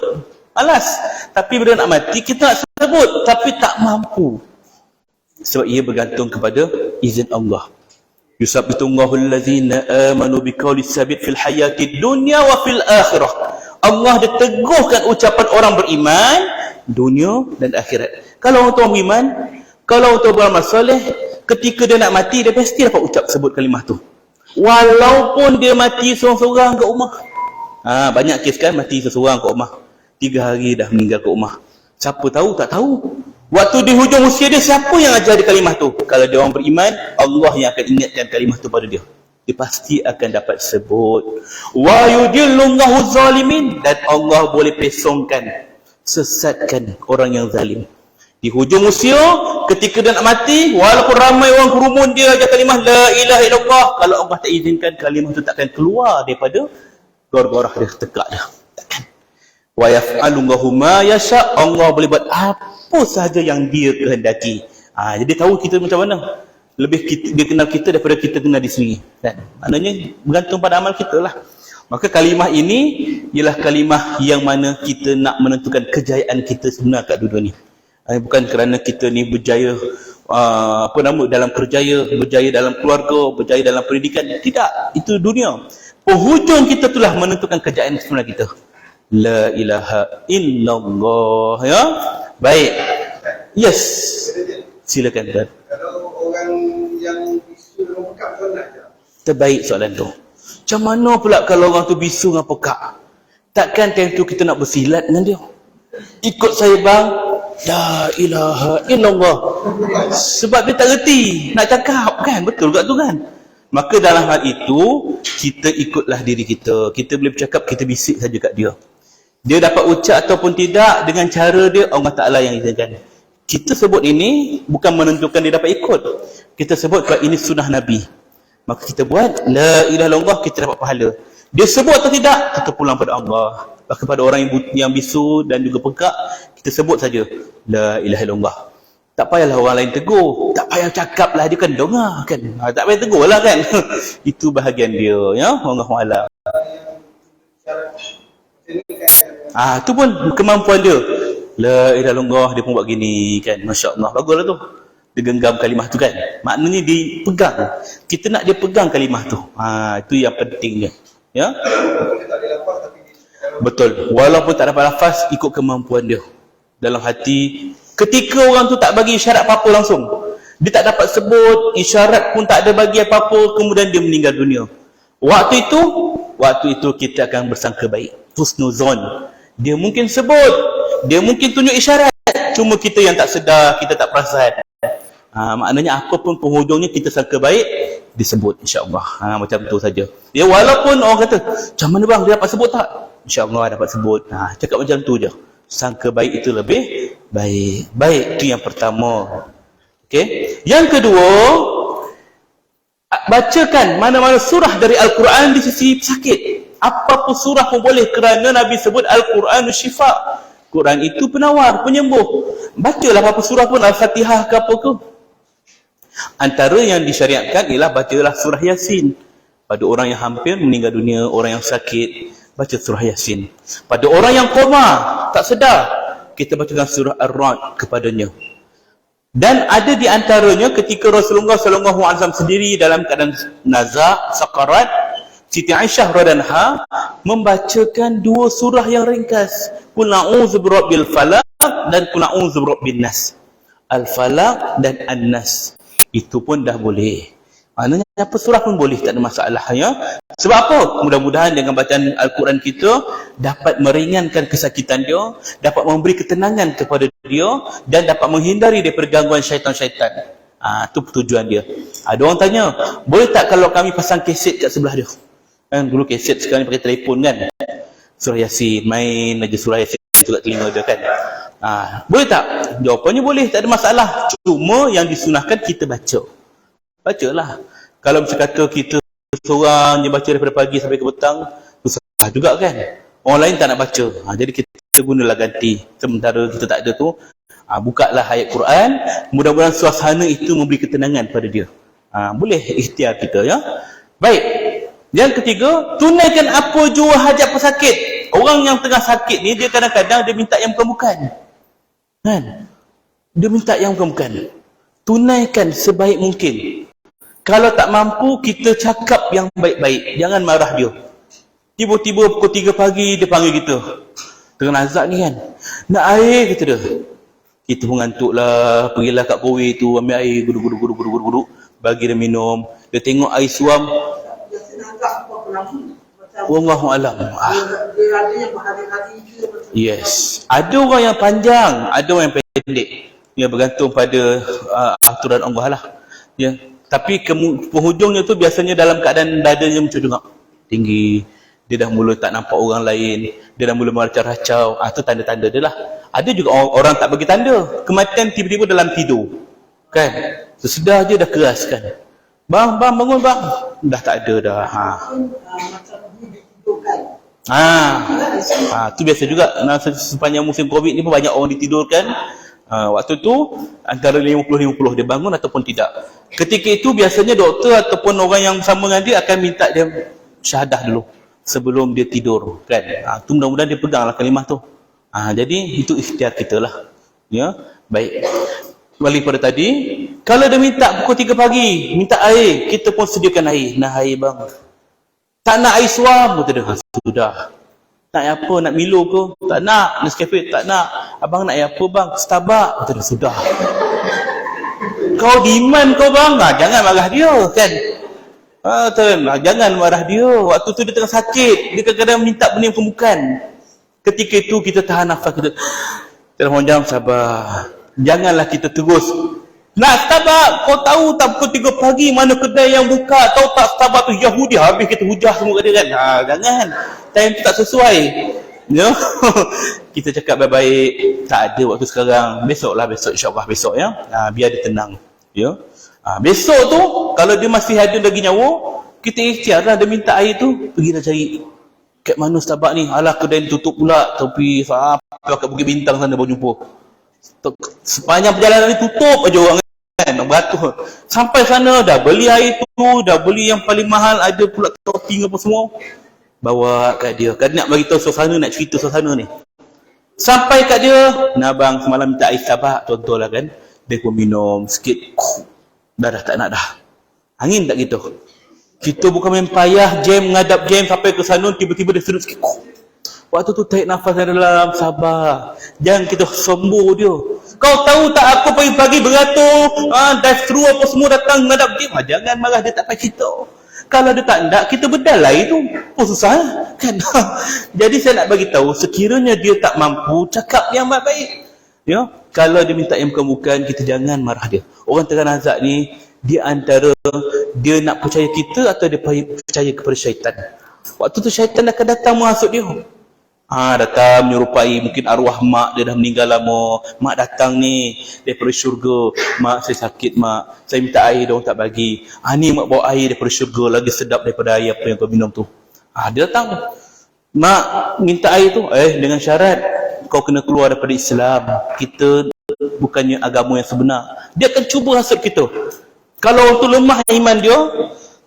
S5: Malas. Tapi bila nak mati, kita nak sebut, tapi tak mampu. Sebab ia bergantung kepada izin Allah. Yusabbitullahu allazina amanu biqaulis sabit fil hayatid dunya wa fil akhirah. Allah dia teguhkan ucapan orang beriman dunia dan akhirat. Kalau orang beriman, kalau orang beramal soleh, ketika dia nak mati, dia pasti dapat ucap sebut kalimah tu. Walaupun dia mati seorang-seorang kat rumah. Banyak kes kan mati seorang kat rumah. 3 hari dah meninggal kat rumah. Siapa tahu? Tak tahu. Waktu di hujung usia dia, siapa yang ajar dia kalimah tu? Kalau dia orang beriman, Allah yang akan ingatkan kalimah tu pada dia. Dia pasti akan dapat sebut. Wa yudillullahu zalimin. Dan Allah boleh pesongkan, sesatkan orang yang zalim. Di hujung usia, ketika dia nak mati, walaupun ramai orang kerumun dia ajar kalimah la ilaha illallah, kalau Allah tak izinkan, kalimah tu takkan keluar daripada gorgorah dia, tekak dia. Takkan. Wa yaf'alullahu ma yasha. Allah boleh buat apa sahaja yang dia kehendaki. Jadi tahu kita macam mana. Lebih dia kenal kita daripada kita kenal diri sendiri. Kan? Maknanya bergantung pada amal kita lah. Maka kalimah ini ialah kalimah yang mana kita nak menentukan kejayaan kita sebenar kat dunia ni. Bukan kerana kita ni berjaya dalam kerjaya, berjaya dalam keluarga, berjaya dalam pendidikan. Tidak, itu dunia. Penghujung kita itulah menentukan kejayaan sebenar kita. La ilaha illallah. Ya, baik. Yes, silakan Tuan.
S6: Kalau orang yang bisu dengan pekak sunat je.
S5: Terbaik soalan tu. Macam mana pula kalau orang tu bisu dengan pekak? Takkan time tu kita nak bersilat dengan dia? Ikut saya bang, la ilaha illallah. Sebab dia tak reti nak cakap kan, betul tak tu kan? Maka dalam hal itu kita ikutlah diri kita. Kita boleh bercakap, kita bisik saja kat dia. Dia dapat ucap ataupun tidak dengan cara dia, Allah Ta'ala yang izinkan. Kita sebut ini bukan menentukan dia dapat ikut. Kita sebut kalau ini sunnah Nabi. Maka kita buat la ilaha illallah, kita dapat pahala. Dia sebut atau tidak, kita pulang pada Allah. Bahkan pada orang yang bisu dan juga pekak, kita sebut saja la ilaha illallah. Tak payahlah orang lain tegur, tak payah cakap lah, dia kan dengar kan. Tak payah tegur lah kan. Itu bahagian dia, ya. Wallahu a'lam. Tu pun kemampuan dia. La ilaha illallah, dia pun buat gini kan. Masya-Allah, baguslah tu. Dia genggam kalimah tu kan. Maknanya dipegang. Kita nak dia pegang kalimah tu. Itu yang pentingnya. Ya. Betul. Walaupun tak dapat lafaz, ikut kemampuan dia. Dalam hati. Ketika orang tu tak bagi isyarat apa-apa langsung. Dia tak dapat sebut, isyarat pun tak ada bagi apa-apa, kemudian dia meninggal dunia. Waktu itu kita akan bersangka baik. Husnuzon. Dia mungkin sebut, dia mungkin tunjuk isyarat, cuma kita yang tak sedar, kita tak perasan. Maknanya apapun penghujungnya kita sangka baik, disebut insya-Allah. Macam tu saja. Ya, walaupun orang kata, "Macam mana bang, dia dapat sebut tak?" Insya-Allah dapat sebut. Cakap macam tu je. Sangka baik itu lebih baik. Baik, itu yang pertama. Okey. Yang kedua, bacakan mana-mana surah dari Al-Quran di sisi sakit. Apa-apa surah pun boleh, kerana Nabi sebut Al-Quran syifa. Quran itu penawar, penyembuh. Bacalah apa-apa surah pun, Al-Fatihah ke apa ke. Antara yang disyariatkan ialah bacalah surah Yasin. Pada orang yang hampir meninggal dunia, orang yang sakit, baca surah Yasin. Pada orang yang koma, tak sedar, kita bacakan surah Ar-Ra'd kepadanya. Dan ada di antaranya ketika Rasulullah SAW sendiri dalam keadaan nazak, sakarat, Siti Aisyah radhiyallahu anha membacakan dua surah yang ringkas. Qul a'udzu birabbil falaq dan qul a'udzu birabbin nas. Al-Falaq dan An-Nas. Itu pun dah boleh. Maknanya apa surah pun boleh, tak ada masalah ya. Sebab apa? Mudah-mudahan dengan bacaan Al-Quran kita dapat meringankan kesakitan dia, dapat memberi ketenangan kepada dia dan dapat menghindari daripada gangguan syaitan-syaitan. Itu tujuan dia. Ada orang tanya, boleh tak kalau kami pasang kaset kat sebelah dia? Kan dulu kaset, sekarang pakai telefon kan. Surah Yasin, main aja surah Yasin kat telinga dia kan. Boleh tak? Jawapannya boleh, tak ada masalah. Cuma yang disunahkan kita baca. Bacalah. Kalau macam kata kita seorang je baca daripada pagi sampai ke petang, susah juga kan. Orang lain tak nak baca. Jadi kita gunalah ganti. Sementara kita tak ada tu, bukalah ayat Quran. Mudah-mudahan suasana itu memberi ketenangan pada dia. Boleh ikhtiar kita ya. Baik. Yang ketiga, tunaikan apa jua hajat pesakit. Orang yang tengah sakit ni, dia kadang-kadang dia minta yang bukan-bukan. Kan? Dia minta yang bukan-bukan. Tunaikan sebaik mungkin. Kalau tak mampu, kita cakap yang baik-baik. Jangan marah dia. Tiba-tiba pukul 3 pagi, dia panggil kita. Tengah nazak ni kan. Nak air, kata dia. Kita pun ngantuk lah. Pergilah kat kowe tu, ambil air, guduk-guduk. Bagi dia minum. Dia tengok air suam. Wallahu a'lam. Yes. Ada orang yang panjang, ada orang yang pendek. Ya, bergantung pada aturan Allah lah. Ya. Tapi penghujungnya tu biasanya dalam keadaan dadanya mencudungak tinggi. Dia dah mula tak nampak orang lain. Dia dah mula meracau-racau. Itu tanda-tanda dia lah. Ada juga orang tak bagi tanda. Kematian tiba-tiba dalam tidur. Kan? Sesedar je dah keras kan. Bang, bangun bang. Dah tak ada dah. Tu biasa juga. Sepanjang musim Covid ni pun banyak orang ditidurkan. Waktu tu antara 50-50 dia bangun ataupun tidak. Ketika itu biasanya doktor ataupun orang yang bersama dengan dia akan minta dia syahadah dulu sebelum dia tidur kan. Tu mudah-mudahan dia peganglah kalimah tu. Jadi itu ikhtiar kita lah. Ya, baik. Balik pada tadi, kalau dia minta pukul 3 pagi, minta air, kita pun sediakan air. Nah, air bang. Tak nak air suam, kata dia. Sudah. Nak air apa? Nak Milo ke? Tak nak. Nescafe? Tak nak. Abang nak air apa bang? Starbucks? Kata dia. Sudah. Kau demand kau bang. Jangan marah dia, kan? Jangan marah dia. Waktu tu dia tengah sakit. Dia kadang-kadang minta benda yang bukan. Ketika itu kita tahan nafas. Kita mohon jangan sabar. Janganlah kita terus nak Starbucks. Kau tahu tak pukul 3 pagi mana kedai yang buka? Tahu tak Starbucks tu Yahudi, habis kita hujah semua kat dia kan? Jangan. Time tu tak sesuai. Ya. Kita cakap baik-baik. Tak ada waktu sekarang. Besoklah, besok insya-Allah besok ya. Biar dia tenang. Ya. Besok tu kalau dia masih ada lagi nyawa, kita ikhtiarlah dia minta air tu, pergilah cari. Kat mana Starbucks ni? Alah kedai tutup pula. Tapi kat Bukit Bintang sana baru jumpa. Sepanjang perjalanan ni tutup aja orang kan, beratur. Sampai sana dah beli air tu, dah beli yang paling mahal, ada pula topping apa semua. Bawa kat dia. Kan nak bagi tahu suasana, nak cerita suasana ni. Sampai kat dia, nah bang semalam minta air Starbucks, contohlah kan. Dia pun minum sikit. Dah tak nak dah. Angin tak gitu. Kita bukan main payah jam, ngadap jam sampai ke sana, tiba-tiba dia sedut sikit. Waktu tu tarik nafas dalam, sabar. Jangan kita sombong dia. Kau tahu tak aku pagi-pagi beratur, drive-thru apa semua datang ngadap dia. Jangan marah, dia tak payah cerita. Kalau dia tak nak, kita berdalai tu. Oh susah kan? Jadi saya nak bagi tahu, sekiranya dia tak mampu, cakap yang baik-baik. Ya, kalau dia minta yang bukan-bukan, kita jangan marah dia. Orang tengah nazak ni, dia antara dia nak percaya kita atau dia percaya kepada syaitan. Waktu tu syaitan akan datang masuk dia. Datang menyerupai mungkin arwah mak dia dah meninggal lama. Mak datang ni daripada syurga. Mak saya sakit mak. Saya minta air dia orang tak bagi. Ni mak bawa air daripada syurga lagi sedap daripada air apa yang kau minum tu. Dia datang. Mak minta air tu dengan syarat kau kena keluar daripada Islam. Kita bukannya agama yang sebenar. Dia akan cuba hasut kita. Kalau orang tu lemah iman dia,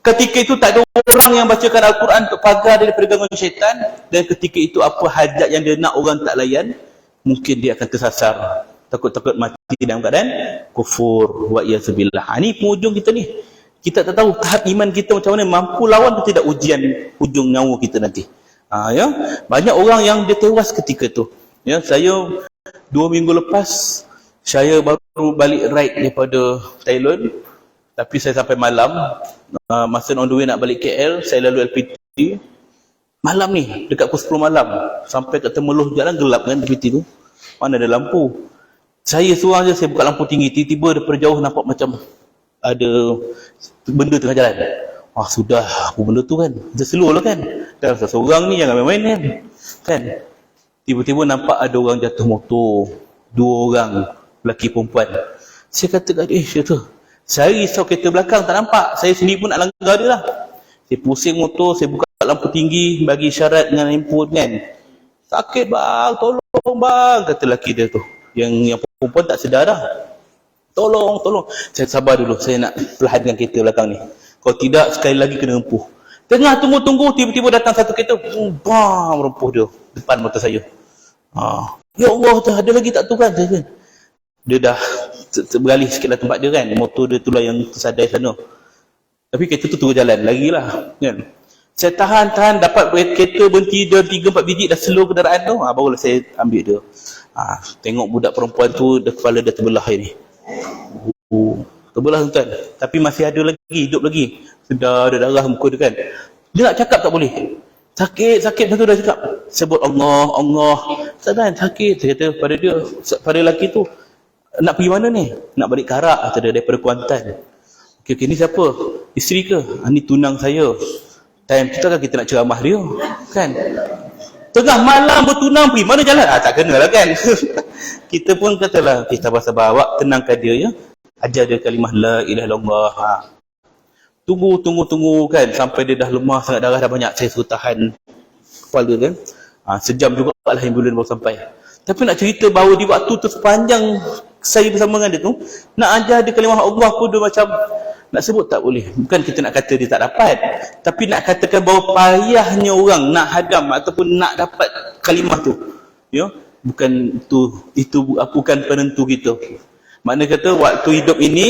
S5: ketika itu tak ada orang yang bacakan Al-Quran untuk pagar dia daripada gangguan syaitan, dan ketika itu apa hajat yang dia nak orang tak layan, mungkin dia akan tersasar. Takut-takut mati dalam keadaan kufur wa iyyazubillah. Ni penghujung kita ni. Kita tak tahu tahap iman kita macam mana, mampu lawan atau tidak ujian hujung nyawa kita nanti. Ya, banyak orang yang dia tewas ketika tu. Ya, saya 2 minggu lepas saya baru balik ride daripada Thailand. Tapi saya sampai malam, masa on the way nak balik KL, saya lalu LPT. Malam ni, dekat pukul 10 malam. Sampai kat Temeloh jalan gelap kan LPT tu. Mana ada lampu. Saya seorang je, saya buka lampu tinggi. Tiba-tiba daripada jauh nampak macam ada benda tengah jalan. Sudah, apa benda tu kan? Kita slow lah kan? Dan seorang ni jangan main-main kan? Tiba-tiba nampak ada orang jatuh motor. 2 orang, lelaki perempuan. Saya kata kat dia, saya risau kereta belakang tak nampak. Saya sendiri pun nak langgar dia lah. Saya pusing motor, saya buka lampu tinggi, bagi isyarat dengan handphone kan. Sakit bang, tolong bang, kata lelaki dia tu. Yang perempuan tak sedar dah. Tolong. Saya sabar dulu, saya nak perhatikan kereta belakang ni. Kalau tidak, sekali lagi kena rempuh. Tengah tunggu-tunggu, tiba-tiba datang satu kereta. Bang, rempuh dia. Depan motor saya. Ya Allah, ada lagi tak tu kan? Dia dah beralih sikit lah tempat dia kan. Motor dia tu lah yang tersadai sana. Tapi kereta tu terus jalan. Lagilah kan. Saya tahan. Dapat kereta berhenti dia 3-4 biji. Dah slow kenderaan tu. Barulah saya ambil dia. Tengok budak perempuan tu. Kepala dia terbelah ni. Terbelah tuan. Tapi masih ada lagi. Hidup lagi. Sudah ada darah muka dia kan. Dia nak cakap tak boleh. Sakit. Lepas tu dah cakap. Sebut Allah. Sadar sakit. Saya kata pada lelaki tu. Nak pergi mana ni? Nak balik Karak, kata dia, daripada Kuantan. Okey, ni siapa? Isteri ke? Ni tunang saya. Time kita kan kita nak ceramah dia. Kan? Tengah malam bertunang, pergi mana jalan? Tak kena lah kan? Kita pun katalah, sabar-sabar, awak tenangkan dia ya. Ajar dia kalimah la ilaha illallah. Tunggu kan. Sampai dia dah lemah, sangat darah dah banyak. Saya suruh tahan kepala kan. Sejam juga lah ambulans baru sampai. Tapi nak cerita bahawa di waktu tu sepanjang saya bersama dengan dia tu, nak ajar dia kalimah Allah pun dia macam nak sebut tak boleh. Bukan kita nak kata dia tak dapat, tapi nak katakan bahawa payahnya orang nak hadam ataupun nak dapat kalimah tu. Ya, bukan itu bukan penentu kita. Makna kata waktu hidup ini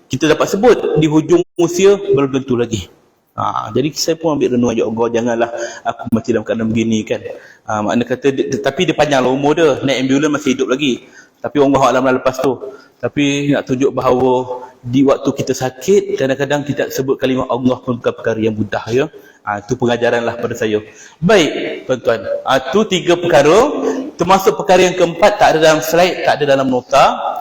S5: kita dapat sebut, di hujung usia belum tentu lagi. Jadi saya pun ambil renung ajak Allah, janganlah aku mati dalam keadaan begini kan. Makna kata tapi dia panjanglah umur dia, naik ambulans masih hidup lagi. Tapi Allah alam lepas tu. Tapi nak tunjuk bahawa di waktu kita sakit, kadang-kadang kita sebut kalimah Allah pun bukan perkara yang mudah ya. Itu pengajaranlah pada saya. Baik, tuan-tuan. Itu 3 perkara. Termasuk perkara yang keempat, tak ada dalam slide, tak ada dalam nota.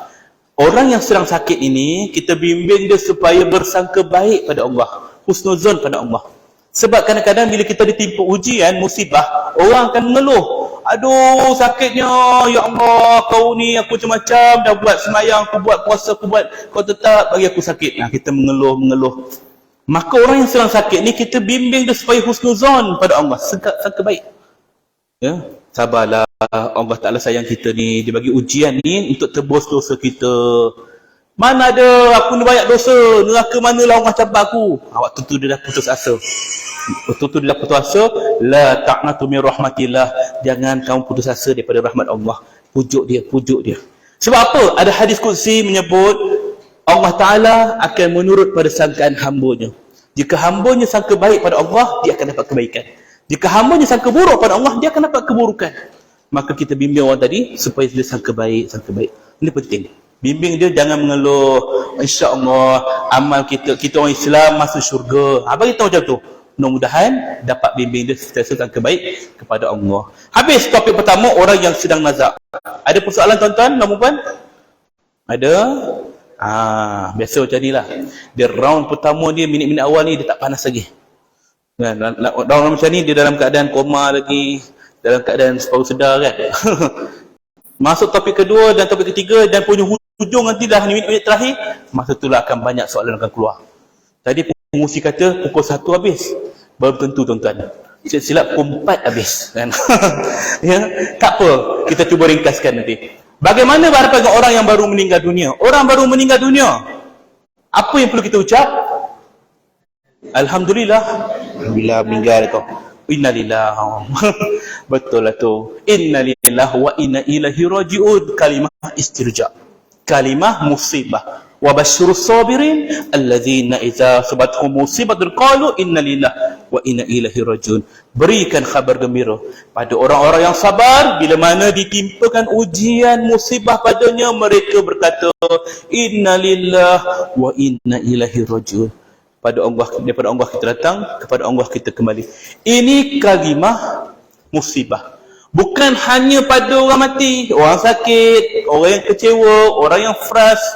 S5: Orang yang sedang sakit ini, kita bimbing dia supaya bersangka baik pada Allah. Husnuzon pada Allah. Sebab kadang-kadang bila kita ditimpa ujian, musibah, orang akan mengeluh. Aduh, sakitnya, ya Allah, kau ni aku macam-macam, dah buat semayang, aku buat puasa, aku buat, kau tetap bagi aku sakit. Kita mengeluh. Maka orang yang sedang sakit ni, kita bimbing dia supaya husnuzon pada Allah, sangka baik. Ya, sabarlah, Allah Ta'ala sayang kita ni, dia bagi ujian ni untuk tebus dosa kita. Mana ada, aku ni banyak dosa, neraka manalah Allah cabar aku. Waktu tu dia dah putus asa. La ta'natu min rahmatillah, jangan kamu putus asa daripada rahmat Allah. Pujuk dia. Sebab apa? Ada hadis qudsi menyebut Allah Ta'ala akan menurut pada sangkaan hambanya. Jika hambanya sangka baik pada Allah, dia akan dapat kebaikan. Jika hambanya sangka buruk pada Allah, dia akan dapat keburukan. Maka kita bimbing orang tadi supaya dia sangka baik. Ini penting. Bimbing dia jangan mengeluh. InsyaAllah amal kita orang Islam masuk syurga. Bagi tahu macam tu. Mudah-mudahan dapat bimbing dia sentiasa sangka baik kepada Allah. Habis topik pertama, orang yang sedang nazak. Ada persoalan tuan-tuan dan puan? Ada? Biasa macam ni lah. Dia round pertama dia, minit-minit awal ni dia tak panas lagi. Round macam ni dia dalam keadaan koma lagi, dalam keadaan separuh sedar kan. Masuk topik kedua dan topik ketiga dan punya hujung nanti dah minit-minit terakhir, masa itulah akan banyak soalan akan keluar. Tadi pengusi kata pukul 1 habis. Belum tentu tuan-tuan. Silap pukul 4 habis kan. Ya, tak apa, kita cuba ringkaskan nanti. Bagaimana berhadapan dengan orang yang baru meninggal dunia? Orang baru meninggal dunia, apa yang perlu kita ucap? Alhamdulillah meninggal tu. Innalillah. Betul lah tu. Innalillah wa inna ilaihi raji'un. Kalimah istirja. Kalimah musibah. Wa basyirus sabirin allazina idza sabathum musibatun qalu innalillah wa inna ilaihi raji'un. Berikan khabar gembira pada orang-orang yang sabar bila mana ditimpakan ujian musibah padanya, mereka berkata innalillah wa inna ilaihi raji'un. Daripada Allah kita datang, kepada Allah kita kembali. Ini kalimah musibah. Bukan hanya pada orang mati, orang sakit, orang yang kecewa, orang yang frust,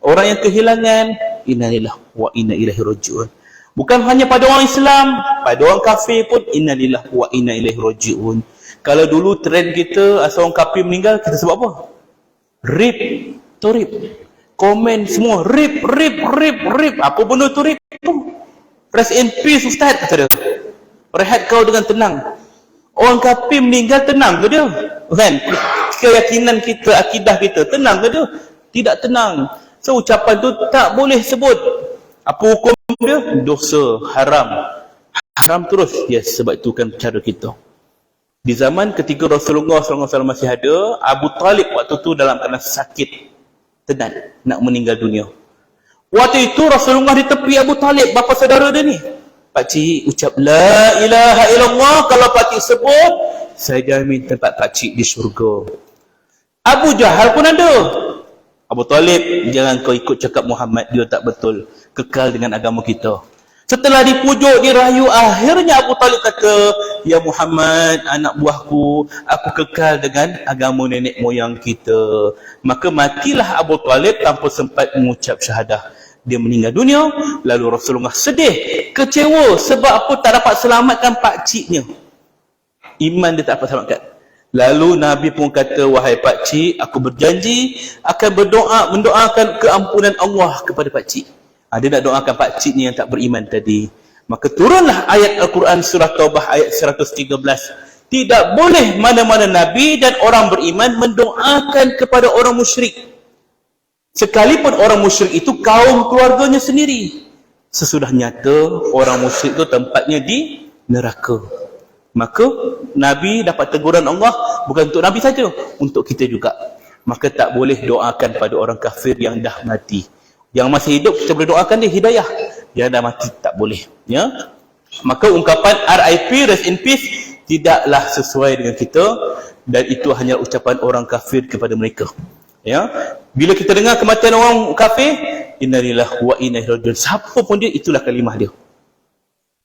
S5: orang yang kehilangan. Innalillah wa inna ilaihi raji'un. Bukan hanya pada orang Islam, pada orang kafir pun innalillah wa inna ilaihi raji'un. Kalau dulu trend kita asal orang kafir meninggal, kita sebut apa? Rip, torip. Komen semua rip. Apa benda tu rip tu? Rest in peace ustaz, kata dia. Rehat kau dengan tenang. Orang kafir meninggal tenang ke dia? Kan? Keyakinan kita, akidah kita, tenang ke dia? Tidak tenang. So ucapan tu tak boleh sebut. Apa hukum dia? Dosa, haram. Haram terus. Yes, sebab itu kan cara kita. Di zaman ketika Rasulullah SAW masih ada, Abu Talib waktu tu dalam keadaan sakit tenat, nak meninggal dunia. Waktu itu Rasulullah di tepi Abu Talib, bapa saudara dia ni. Pakcik ucap la ilaha illallah, kalau pakcik sebut, saya jamin tempat pakcik di syurga. Abu Jahal pun ada. Abu Talib, jangan kau ikut cakap Muhammad, dia tak betul. Kekal dengan agama kita. Setelah dipujuk, dirayu, akhirnya Abu Talib kata, ya Muhammad, anak buahku, aku kekal dengan agama nenek moyang kita. Maka matilah Abu Talib tanpa sempat mengucap syahadah. Dia meninggal dunia, lalu Rasulullah sedih, kecewa sebab apa tak dapat selamatkan pakciknya. Iman dia tak dapat selamatkan. Lalu Nabi pun kata, wahai pakcik, aku berjanji akan mendoakan keampunan Allah kepada pakcik. Dia nak doakan pakciknya yang tak beriman tadi. Maka turunlah ayat Al-Quran surah Taubah ayat 113. Tidak boleh mana-mana Nabi dan orang beriman mendoakan kepada orang musyrik. Sekalipun orang musyrik itu kaum keluarganya sendiri. Sesudah nyata orang musyrik itu tempatnya di neraka. Maka Nabi dapat teguran Allah bukan untuk Nabi saja, untuk kita juga. maka tak boleh doakan pada orang kafir yang dah mati. Yang masih hidup kita boleh doakan dia hidayah, yang dah mati tak boleh, ya. Maka ungkapan RIP, rest in peace, tidaklah sesuai dengan kita, dan itu hanya ucapan orang kafir kepada mereka, ya. Bila kita dengar kematian orang kafir, innalillahi wa inna ilaihi raji'un, siapa pun dia, itulah kalimah dia.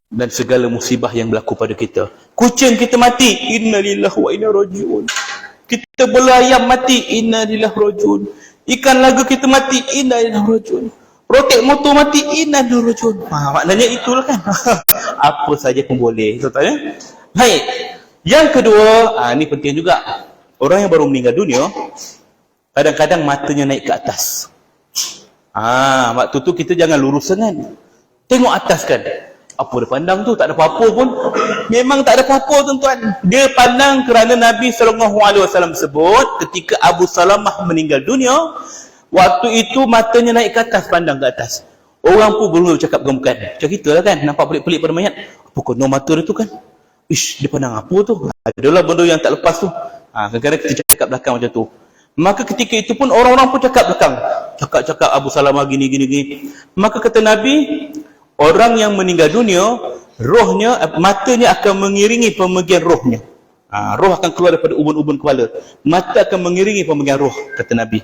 S5: Dan segala musibah yang berlaku pada kita, kucing kita mati, innalillahi wa inna ilaihi raji'un. Kita belayam mati, innalillahi raji'un. Ikan laga kita mati, innalillahi raji'un. Roket motor mati, innalillahi raji'un. Maknanya itulah kan. Apa saja pun boleh, betul ya? Baik. Yang kedua, ini penting juga. Orang yang baru meninggal dunia, kadang-kadang matanya naik ke atas. Waktu tu kita jangan lurus sangat. Tengok atas kan. Apa dia pandang tu? Tak ada apa-apa pun. Memang tak ada apa-apa, tuan-tuan. Dia pandang kerana Nabi SAW sebut ketika Abu Salamah meninggal dunia, waktu itu matanya naik ke atas, pandang ke atas. Orang pun belum cakap bukan. Macam kita lah kan, nampak pelik-pelik pada mayat. Apa kena mata dia tu kan? Ish, dia pandang apa tu? Adalah benda yang tak lepas tu. Kadang-kadang kita cakap belakang macam tu. Maka ketika itu pun orang-orang pun cakap belakang. Cakap Abu Salamah gini. Maka kata Nabi, orang yang meninggal dunia, rohnya, matanya akan mengiringi pemergian rohnya. Roh akan keluar daripada ubun-ubun kepala. Mata akan mengiringi pemergian roh, kata Nabi.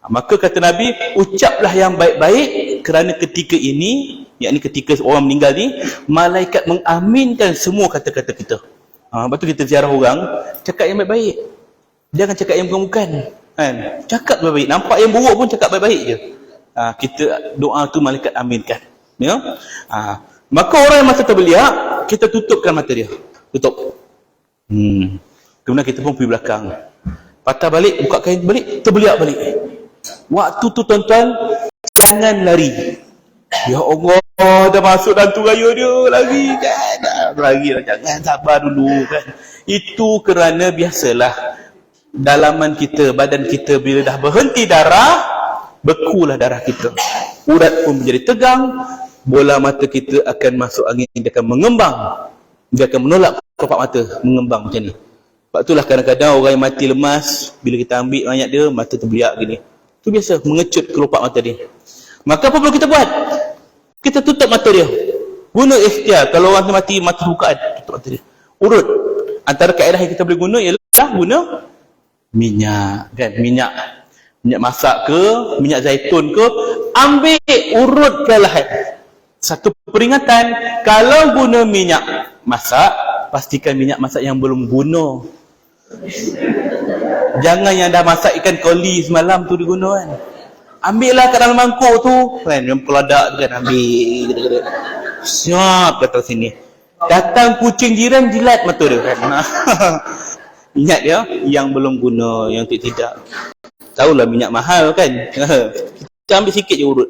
S5: Maka kata Nabi, ucaplah yang baik-baik, kerana ketika ini, yakni ketika orang meninggal ni, malaikat mengaminkan semua kata-kata kita. Lepas tu kita ziarah orang, cakap yang baik-baik. Jangan cakap yang bukan-bukan. Cakap baik-baik. Nampak yang buruk pun cakap baik-baik je. Kita doa tu malaikat aminkan. Ya? Maka orang yang masa terbeliak, kita tutupkan mata dia. Tutup. Kemudian kita pun pergi belakang. Patah balik, buka kain balik, terbeliak balik. Waktu tu tuan-tuan, jangan lari. Ya Allah, dah masuk dalam tu raya dia, lari kan. Lari lah, jangan, sabar dulu kan. Itu kerana biasalah, dalaman kita, badan kita bila dah berhenti darah, bekulah darah kita. Urat pun menjadi tegang, bola mata kita akan masuk angin, dia akan mengembang. Dia akan menolak kelopak mata, mengembang macam ni. Sebab itulah kadang-kadang orang yang mati lemas, bila kita ambil mayat dia, mata terbeliak gini. Itu biasa, mengecut kelopak mata dia. Maka apa perlu kita buat? Kita tutup mata dia. Guna ikhtiar. Kalau orang mati, mata bukaan, tutup mata dia. Urut. Antara kaedah yang kita boleh guna ialah guna minyak. Kan? Minyak masak ke, minyak zaitun ke, ambil, urut perlahan. Satu peringatan, kalau guna minyak masak, pastikan minyak masak yang belum guna. Jangan yang dah masak ikan koli semalam tu diguna kan. Ambillah kat dalam mangkuk tu kan, yang peladak tu kan, ambil. Siap datang sini. Datang kucing jiran, jilat mata dia kan. Minyak dia yang belum guna, yang tidak. Tahulah minyak mahal kan. Kita ambil sikit je urut.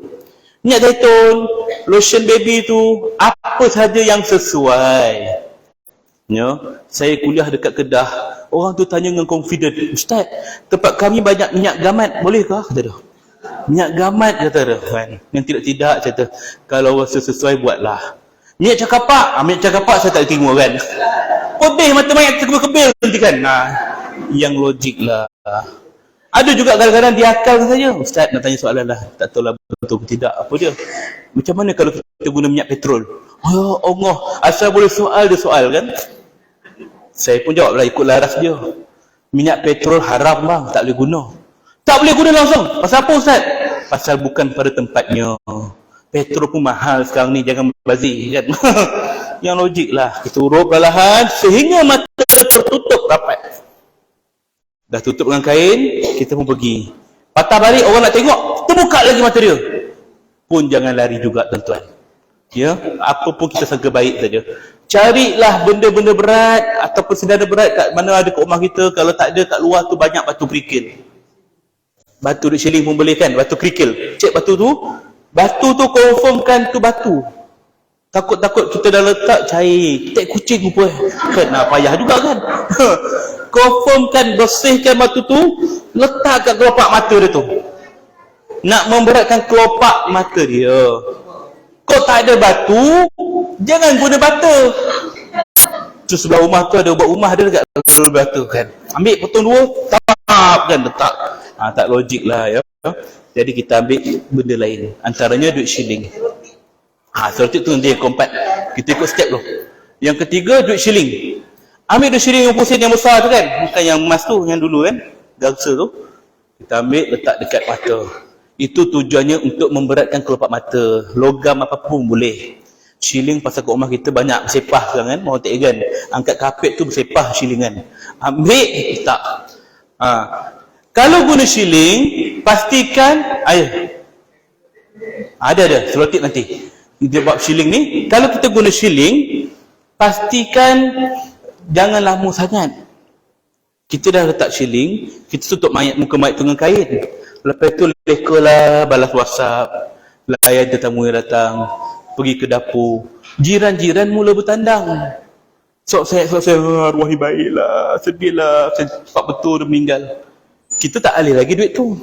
S5: Minyak zaitun, lotion baby tu, apa saja yang sesuai. Ya, saya kuliah dekat Kedah. Orang tu tanya dengan confident, "Ustaz, tempat kami banyak minyak gamat, bolehkah?" kata dia. Minyak gamat kata dia kan. Yang tidak kata, kalau rasa sesuai buatlah. Minyak cakapak, minyak cakapak saya tak terima kan. Kodeh mata mayat kebel nanti kan. Yang logik lah. Ada juga kadang-kadang dia akal saja. Ustaz nak tanya soalan lah, tak tahu lah betul ke tidak. Apa dia? Macam mana kalau kita guna minyak petrol? Oh Allah, asal boleh soal dia soal kan. Saya pun jawablah ikut laras dia. Minyak petrol haram bang, tak boleh guna. Tak boleh guna langsung. Pasal apa Ustaz? Pasal bukan pada tempatnya. Petrol pun mahal sekarang ni, jangan bazir kan. Yang logik lah. Kita urut perlahan sehingga mata tertutup rapat. Dah tutup dengan kain, kita pun pergi. Patah balik, orang nak tengok, terbuka lagi mata dia. Pun jangan lari juga tuan-tuan. Ya, apa pun kita sangka baik saja. Carilah benda-benda berat ataupun sedara berat kat mana ada kat rumah kita. Kalau tak ada kat luar tu banyak batu kerikil. Batu di shilling pun boleh kan, batu kerikil. Cek batu tu. Batu tu confirmkan tu batu. Takut-takut kita dah letak cair. Tak kucing pun kan, payah juga kan. Confirmkan, bersihkan batu tu, letak kat kelopak mata dia tu. Nak memberatkan kelopak mata dia. Kau tak ada batu, jangan guna bata. Tu sebelah rumah tu ada ubat rumah dia dekat batu kan. Ambil potong dua, tambah kan letak. Tak logik lah ya. Jadi kita ambil benda lain. Antaranya duit shilling. Selotip tu nanti yang keempat. Kita ikut step tu. Yang ketiga duit shilling. Ambil duit shilling 50 sen yang besar tu kan. Bukan yang emas tu, yang dulu kan. Gangsa tu. Kita ambil letak dekat mata. Itu tujuannya untuk memberatkan kelopak mata. Logam apapun boleh. Shilling pasal kat rumah kita banyak bersepah sekarang kan. Mau tak kan. Angkat kapet tu bersepah shilling kan. Ambil letak. Kalau guna shilling, pastikan ada selotip nanti. Dia buat shilling ni. Kalau kita guna shilling, pastikan jangan lama sangat. Kita dah letak shilling, kita tutup muka mayat tu dengan kain. Lepas tu lekalah balas WhatsApp, layan tetamu yang datang, pergi ke dapur. Jiran-jiran mula bertandang. Sok saya arwah ni baiklah, sedihlah, sebab betul dia meninggal. Kita tak alih lagi duit tu.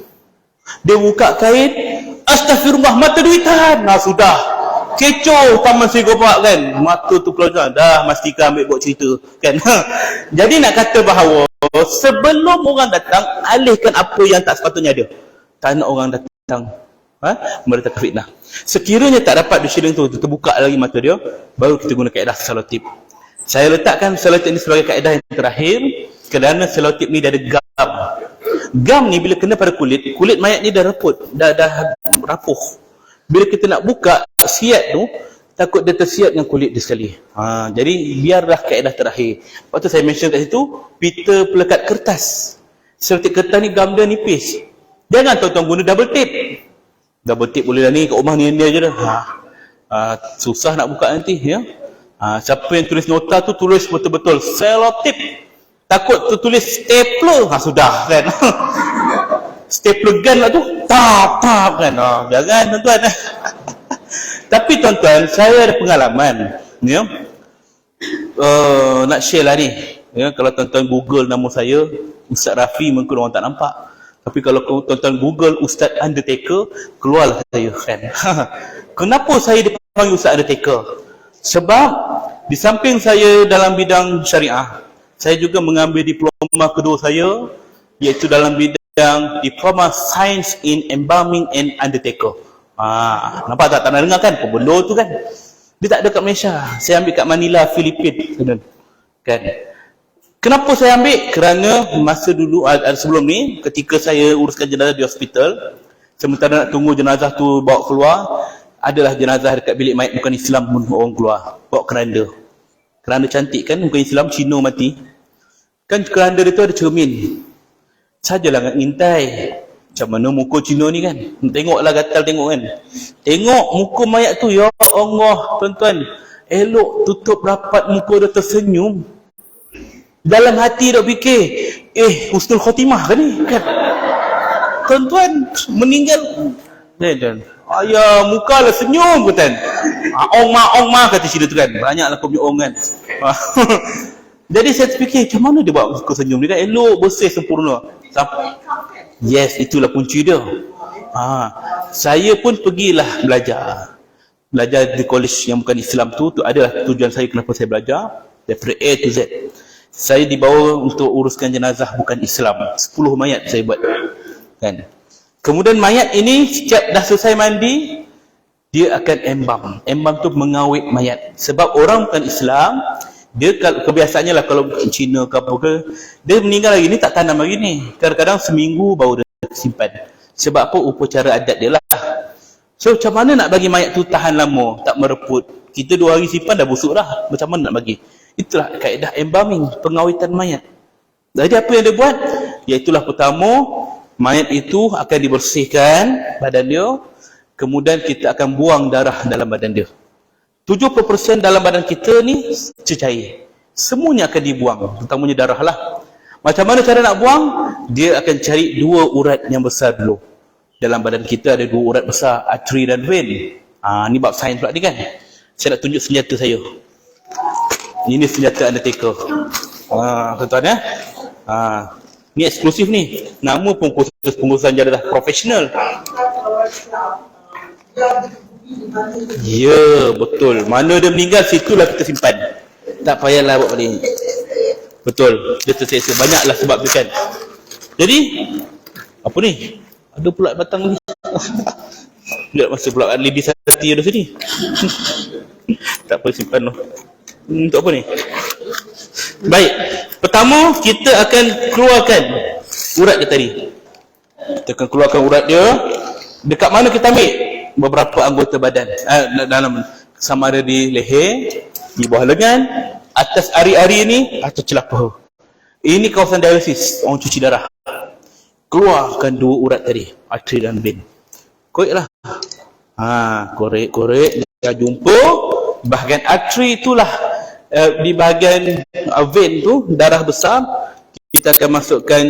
S5: Dia buka kain, astagfirullah, mata duitan. Sudah. Kecoh taman Segopak kan. Mata tu keluar. Dah pastikan ambil buat cerita kan. Jadi nak kata bahawa sebelum orang datang, alihkan apa yang tak sepatutnya ada. Tak nak orang datang mereka fitnah. Sekiranya tak dapat duit shilling tu, terbuka lagi mata dia, baru kita guna kaedah selotip. Saya letakkan selotip ni sebagai kaedah yang terakhir kerana selotip ni dia ada gam. Gam ni bila kena pada kulit mayat ni dah reput, dah rapuh. Bila kita nak buka siat tu, takut dia tersiap dengan kulit dia sekali. Jadi biarlah kaedah terakhir. Lepas tu saya mention kat situ, pita pelekat kertas. Selotip kertas ni gam dia nipis. Jangan tuan-tuan guna double tape. Double tape boleh lah ni, kat rumah ni dia je dah. Susah nak buka nanti ya. Siapa yang tulis nota tu tulis betul-betul selotip. Takut tu tulis stapler. Sudah kan. Stapler gun lah tu. Tap kan. Jangan tuan-tuan. Tapi tuan-tuan, saya ada pengalaman ya. Nak share lah ni ya. Kalau tuan-tuan Google nama saya Ustaz Rafi, mungkin orang tak nampak. Tapi kalau tuan-tuan Google Ustaz Undertaker, keluarlah saya kan. Kenapa saya dipanggil Ustaz Undertaker? Sebab di samping saya dalam bidang syariah, saya juga mengambil diploma kedua saya, iaitu dalam bidang Diploma Science in Embalming and Undertaker. Nampak tak? Tak nak dengar kan? Pembelur tu kan? Dia tak ada kat Malaysia. Saya ambil kat Manila, Filipina. Kan? Kenapa saya ambil? Kerana masa dulu, sebelum ni, ketika saya uruskan jenazah di hospital, sementara nak tunggu jenazah tu bawa keluar, adalah jenazah dekat bilik mayat bukan Islam pun orang keluar. Bawa keranda. Keranda cantik kan? Bukan Islam, Cina mati. Kan keranda dia tu ada cermin. Sajalah nak ngintai. Macam mana muka Cina ni kan? Tengoklah gatal tengok kan? Tengok muka mayat tu, ya Allah, tuan-tuan. Elok tutup rapat muka dia tersenyum. Dalam hati dok fikir, husnul khotimah kan ni? Kan? Tuan-tuan, meninggal. Ayah, muka lah senyum kan? Ong ma kata cerita tu kan? Banyaklah kau punya ong kan? Jadi saya terfikir, macam mana dia buat muka senyum dia kan? Elok, bersih, sempurna. Yes, itulah kunci dia. Saya pun pergilah belajar di college yang bukan Islam tu adalah tujuan saya kenapa saya belajar daripada A to Z. Saya dibawa untuk uruskan jenazah bukan Islam. 10 mayat saya buat kan. Kemudian mayat ini setiap dah selesai mandi, dia akan embam tu mengawet mayat. Sebab orang bukan Islam, dia kebiasaannya lah kalau Cina ke apa ke, dia meninggal lagi ni tak tanam lagi ni. Kadang-kadang seminggu baru dia simpan. Sebab apa? Upacara adat dia lah. So macam mana nak bagi mayat tu tahan lama, tak mereput? Kita 2 hari simpan dah busuk dah. Macam mana nak bagi? Itulah kaedah embalming, pengawitan mayat. Jadi apa yang dia buat? Iaitulah pertama, mayat itu akan dibersihkan badan dia, kemudian kita akan buang darah dalam badan dia. 70% dalam badan kita ni cecair. Semuanya akan dibuang, terutamanya darah lah. Macam mana cara nak buang? Dia akan cari 2 urat yang besar dulu. Dalam badan kita ada 2 urat besar, artery dan vein. Ni bab sains pula ni kan. Saya nak tunjuk senjata saya. Ini senjata Undertaker. Tuan-tuan ya. Ni eksklusif ni. Nama pengurusan jenazah profesional. Ya, betul. Mana dia meninggal, situlah kita simpan. Tak payahlah buat balik. Betul. Dia tersesa. Banyaklah sebab tu kan. Jadi apa ni? Ada pula batang ni. Lihat masa pula lady sati ada sini. Tak apa, simpan noh. Untuk apa ni? Baik. Pertama kita akan keluarkan urat dia tadi. Kita akan keluarkan urat dia. Dekat mana kita ambil? Beberapa anggota badan. Dalam sama ada di leher, di bawah lengan, atas ari-ari ni, atau celah paha. Ini kawasan dialisis, orang cuci darah. Keluarkan dua urat tadi, arteri dan vein. Koreklah. Korek. Dah jumpa. Bahagian arteri itulah di bahagian vein tu, darah besar. Kita akan masukkan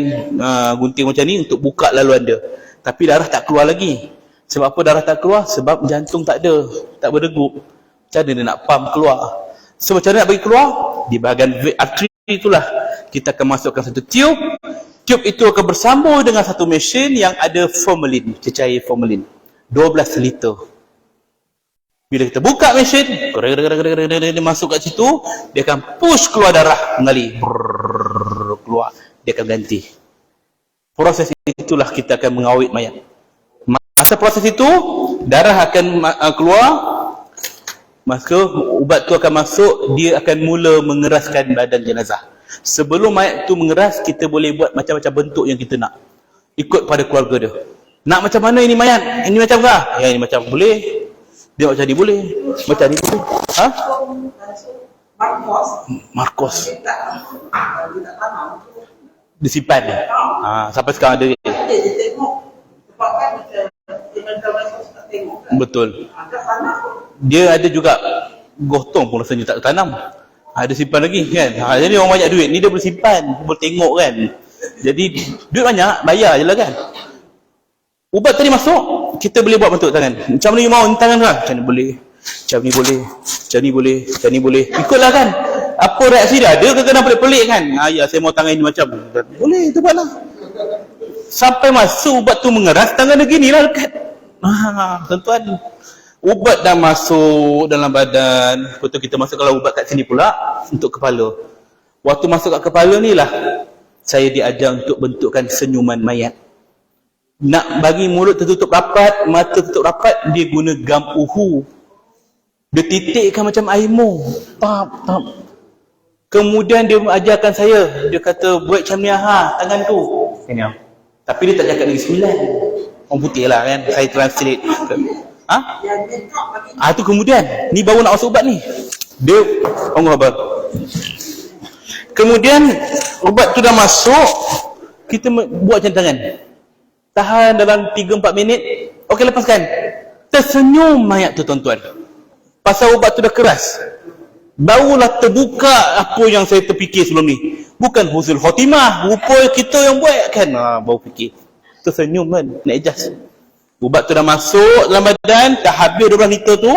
S5: gunting macam ni untuk buka laluan dia. Tapi darah tak keluar lagi. Sebab apa darah tak keluar? Sebab jantung tak ada, tak berdegup. Macam mana dia nak pump keluar? So macam mana nak bagi keluar? Di bahagian arteri itulah kita akan masukkan satu tube. Tube itu akan bersambung dengan satu mesin yang ada formalin, cecair formalin. 12 liter. Bila kita buka mesin, dia masuk kat situ, dia akan push keluar darah, mengalir. Keluar. Dia akan ganti. Proses itulah kita akan mengawet mayat. Masa proses itu, darah akan keluar, maka ubat tu akan masuk, dia akan mula mengeraskan badan jenazah. Sebelum mayat tu mengeras, kita boleh buat macam-macam bentuk yang kita nak. Ikut pada keluarga dia. Nak macam mana ini mayat? Ini macam kah? Ya, ini macam boleh. Dia macam ni boleh. Macam ni boleh. Ha? Marcos. Disimpan. Sampai sekarang ada. Betul. Dia ada juga gotong pun rasanya tak tanam. Ada simpan lagi kan. Jadi orang banyak duit ni dia boleh simpan, boleh tengok kan. Jadi duit banyak, bayar je lah kan. Ubat tadi masuk, kita boleh buat bentuk tangan. Macam mana you mau ni tangan kan? Macam ni boleh. Macam ni boleh. Macam ni boleh. Macam ni boleh. Ikutlah kan. Apa reaksi dia? Dia kadang-kadang pelik-pelik kan. Ya saya mau tangan ni macam. Boleh, tu buatlah. Sampai masuk ubat tu mengeras, tangan dia gini lah dekat. Tuan-tuan. Ubat dah masuk dalam badan. Lepas tu kita masukkan ubat kat sini pula untuk kepala. Waktu masuk kat kepala ni lah saya diajar untuk bentukkan senyuman mayat. Nak bagi mulut tertutup rapat, mata tertutup rapat, dia guna gam uhu. Dia titikkan macam air mo. Tap. Kemudian dia ajarkan saya. Dia kata buat macam ni tangan tu. Ini. Tapi dia tak cakap lagi 9. Orang putih lah kan. Saya translate. Tu kemudian ni baru nak masuk ubat ni. Dia Allah Akbar. Kemudian ubat tu dah masuk, kita buat macam tangan. Tahan dalam 3-4 minit. Okey, lepaskan. Tersenyum mayat tu tuan-tuan. Pasal ubat tu dah keras. Barulah terbuka apa yang saya terfikir sebelum ni. Bukan husnul khotimah, rupa kita yang buat kan. Baru fikir. Tersenyum kan, nak adjust. Ubat tu dah masuk dalam badan, dah habis 12 liter tu.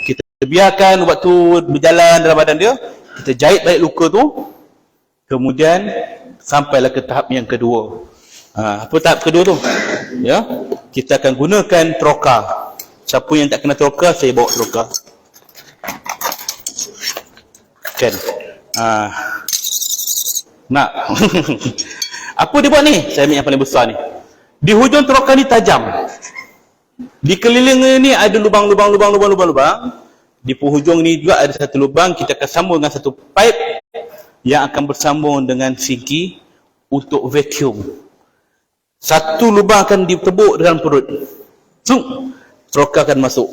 S5: Kita biarkan ubat tu berjalan dalam badan dia. Kita jahit balik luka tu. Kemudian sampailah ke tahap yang kedua. Apa tahap kedua tu? Ya, kita akan gunakan troka. Siapa yang tak kena troka, saya bawa troka. Kan? Nak. Apa dia buat ni? Saya ambil yang paling besar ni. Di hujung troka ni tajam. Di keliling ni ada lubang-lubang. Di penghujung ni juga ada satu lubang. Kita akan sambung dengan satu pipe yang akan bersambung dengan sinki untuk vacuum. Satu lubang akan ditebuk dalam perut. Troka akan masuk.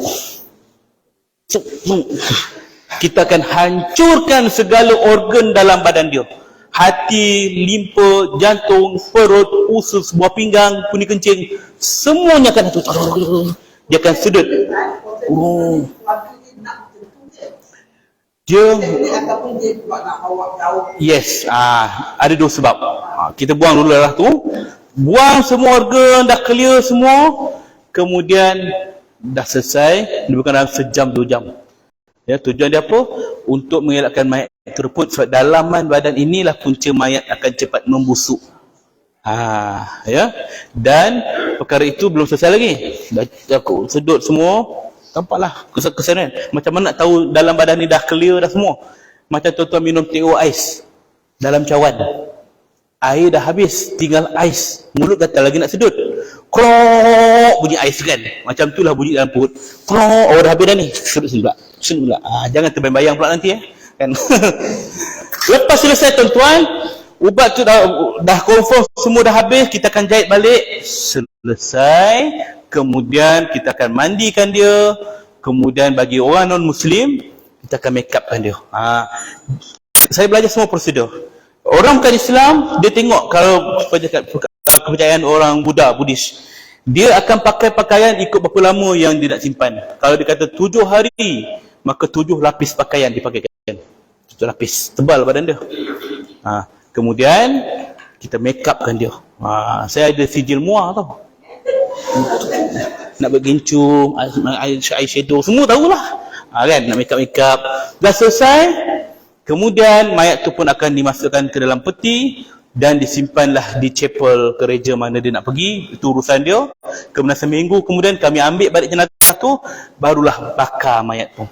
S5: Kita akan hancurkan segala organ dalam badan dia. Hati, limpa, jantung, perut, usus, buah pinggang, kuning kencing, semuanya akan hancur. Dia akan sedut. Dia yes, ada dua sebab. Kita buang dulu lah tu. Buang semua organ, dah clear semua. Kemudian dah selesai, lebih kurang dalam sejam 2 jam. Ya, tujuan dia apa? Untuk mengelakkan mayat terput, sebab dalaman badan inilah punca mayat akan cepat membusuk. Ya. Dan perkara itu belum selesai lagi. Dah aku sedut semua. Tampaklah kesan-kesan kan. Macam mana nak tahu dalam badan ni dah clear dah semua. Macam tuan-tuan minum teh ais dalam cawan. Air dah habis, tinggal ais. Mulut gatal lagi nak sedut. Krok, bunyi ais kan. Macam itulah bunyi dalam perut. Krok, oh dah habis dah ni. Sedut sini pula. Sedut pula. Jangan terbayang-bayang pula nanti kan. Lepas selesai tuan-tuan, ubat tu dah confirm semua dah habis, kita akan jahit balik. Selesai, kemudian kita akan mandikan dia. Kemudian bagi orang non-Muslim, kita akan make upkan dia. Saya belajar semua prosedur. Orang bukan Islam, dia tengok kalau kepercayaan orang Buddha, Buddhis, dia akan pakai pakaian ikut berapa lama yang dia nak simpan. Kalau dia kata 7 hari, maka 7 lapis pakaian dipakaikan. 7 lapis, tebal badan dia. Kemudian kita make upkan dia. Saya ada sijil muar tau. Nak buat gincung, eyeshadow, semua tahulah. Kan, nak make up. Dah selesai, kemudian mayat tu pun akan dimasukkan ke dalam peti dan disimpanlah di chapel gereja mana dia nak pergi. Itu urusan dia. Kemudian seminggu kemudian kami ambil balik jenazah tu, barulah bakar mayat tu.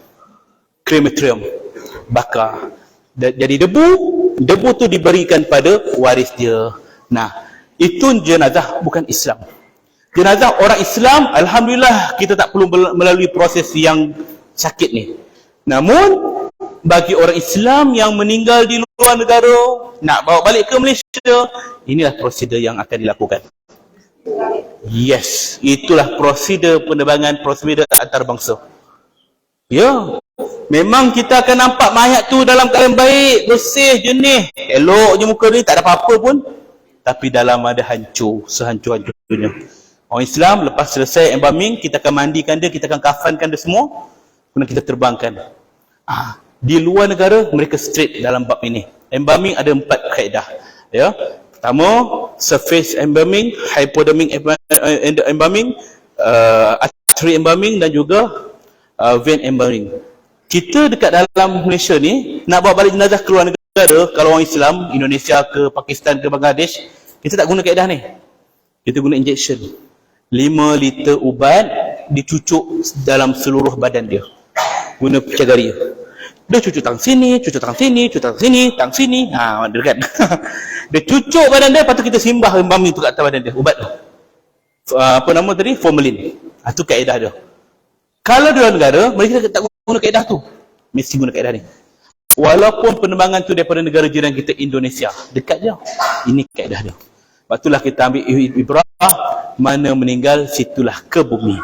S5: Crematorium. Bakar. Jadi debu tu diberikan pada waris dia. Nah, itu jenazah bukan Islam. Jenazah orang Islam, alhamdulillah kita tak perlu melalui proses yang sakit ni. Namun bagi orang Islam yang meninggal di luar negara, nak bawa balik ke Malaysia, inilah prosedur yang akan dilakukan. Yes, itulah prosedur penerbangan, prosedur antarabangsa. Ya, memang kita akan nampak mayat tu dalam keadaan baik, bersih, jernih, elok je muka ni, tak ada apa-apa pun. Tapi dalam ada hancur, sehancur-hancurnya. Orang Islam lepas selesai embalming, kita akan mandikan dia, kita akan kafankan dia semua, kemudian kita terbangkan. Di luar negara mereka straight dalam bab ini. Embalming ada 4 kaedah. Ya. Pertama, surface embalming, hypodermic embalming, artery embalming dan juga vein embalming. Kita dekat dalam Malaysia ni nak bawa balik jenazah ke luar negara, kalau orang Islam, Indonesia ke Pakistan ke Bangladesh, kita tak guna kaedah ni. Kita guna injection. 5 liter ubat dicucuk dalam seluruh badan dia. Guna cagaria. Dia cucuk tang sini, cucuk tang sini, cucuk tang sini, tang sini. Dia kan. Dia cucuk badan dia, lepas tu kita simbah embalming tu kat atas badan dia, ubat tu. Apa nama tadi? Formalin. Itu kaedah dia. Kalau di luar negara, mereka tak guna kaedah tu. Mesti guna kaedah ni. Walaupun penerbangan tu daripada negara jiran kita Indonesia, dekat je. Ini kaedah dia. Sebab itulah kita ambil ibrah, mana meninggal situlah ke bumi.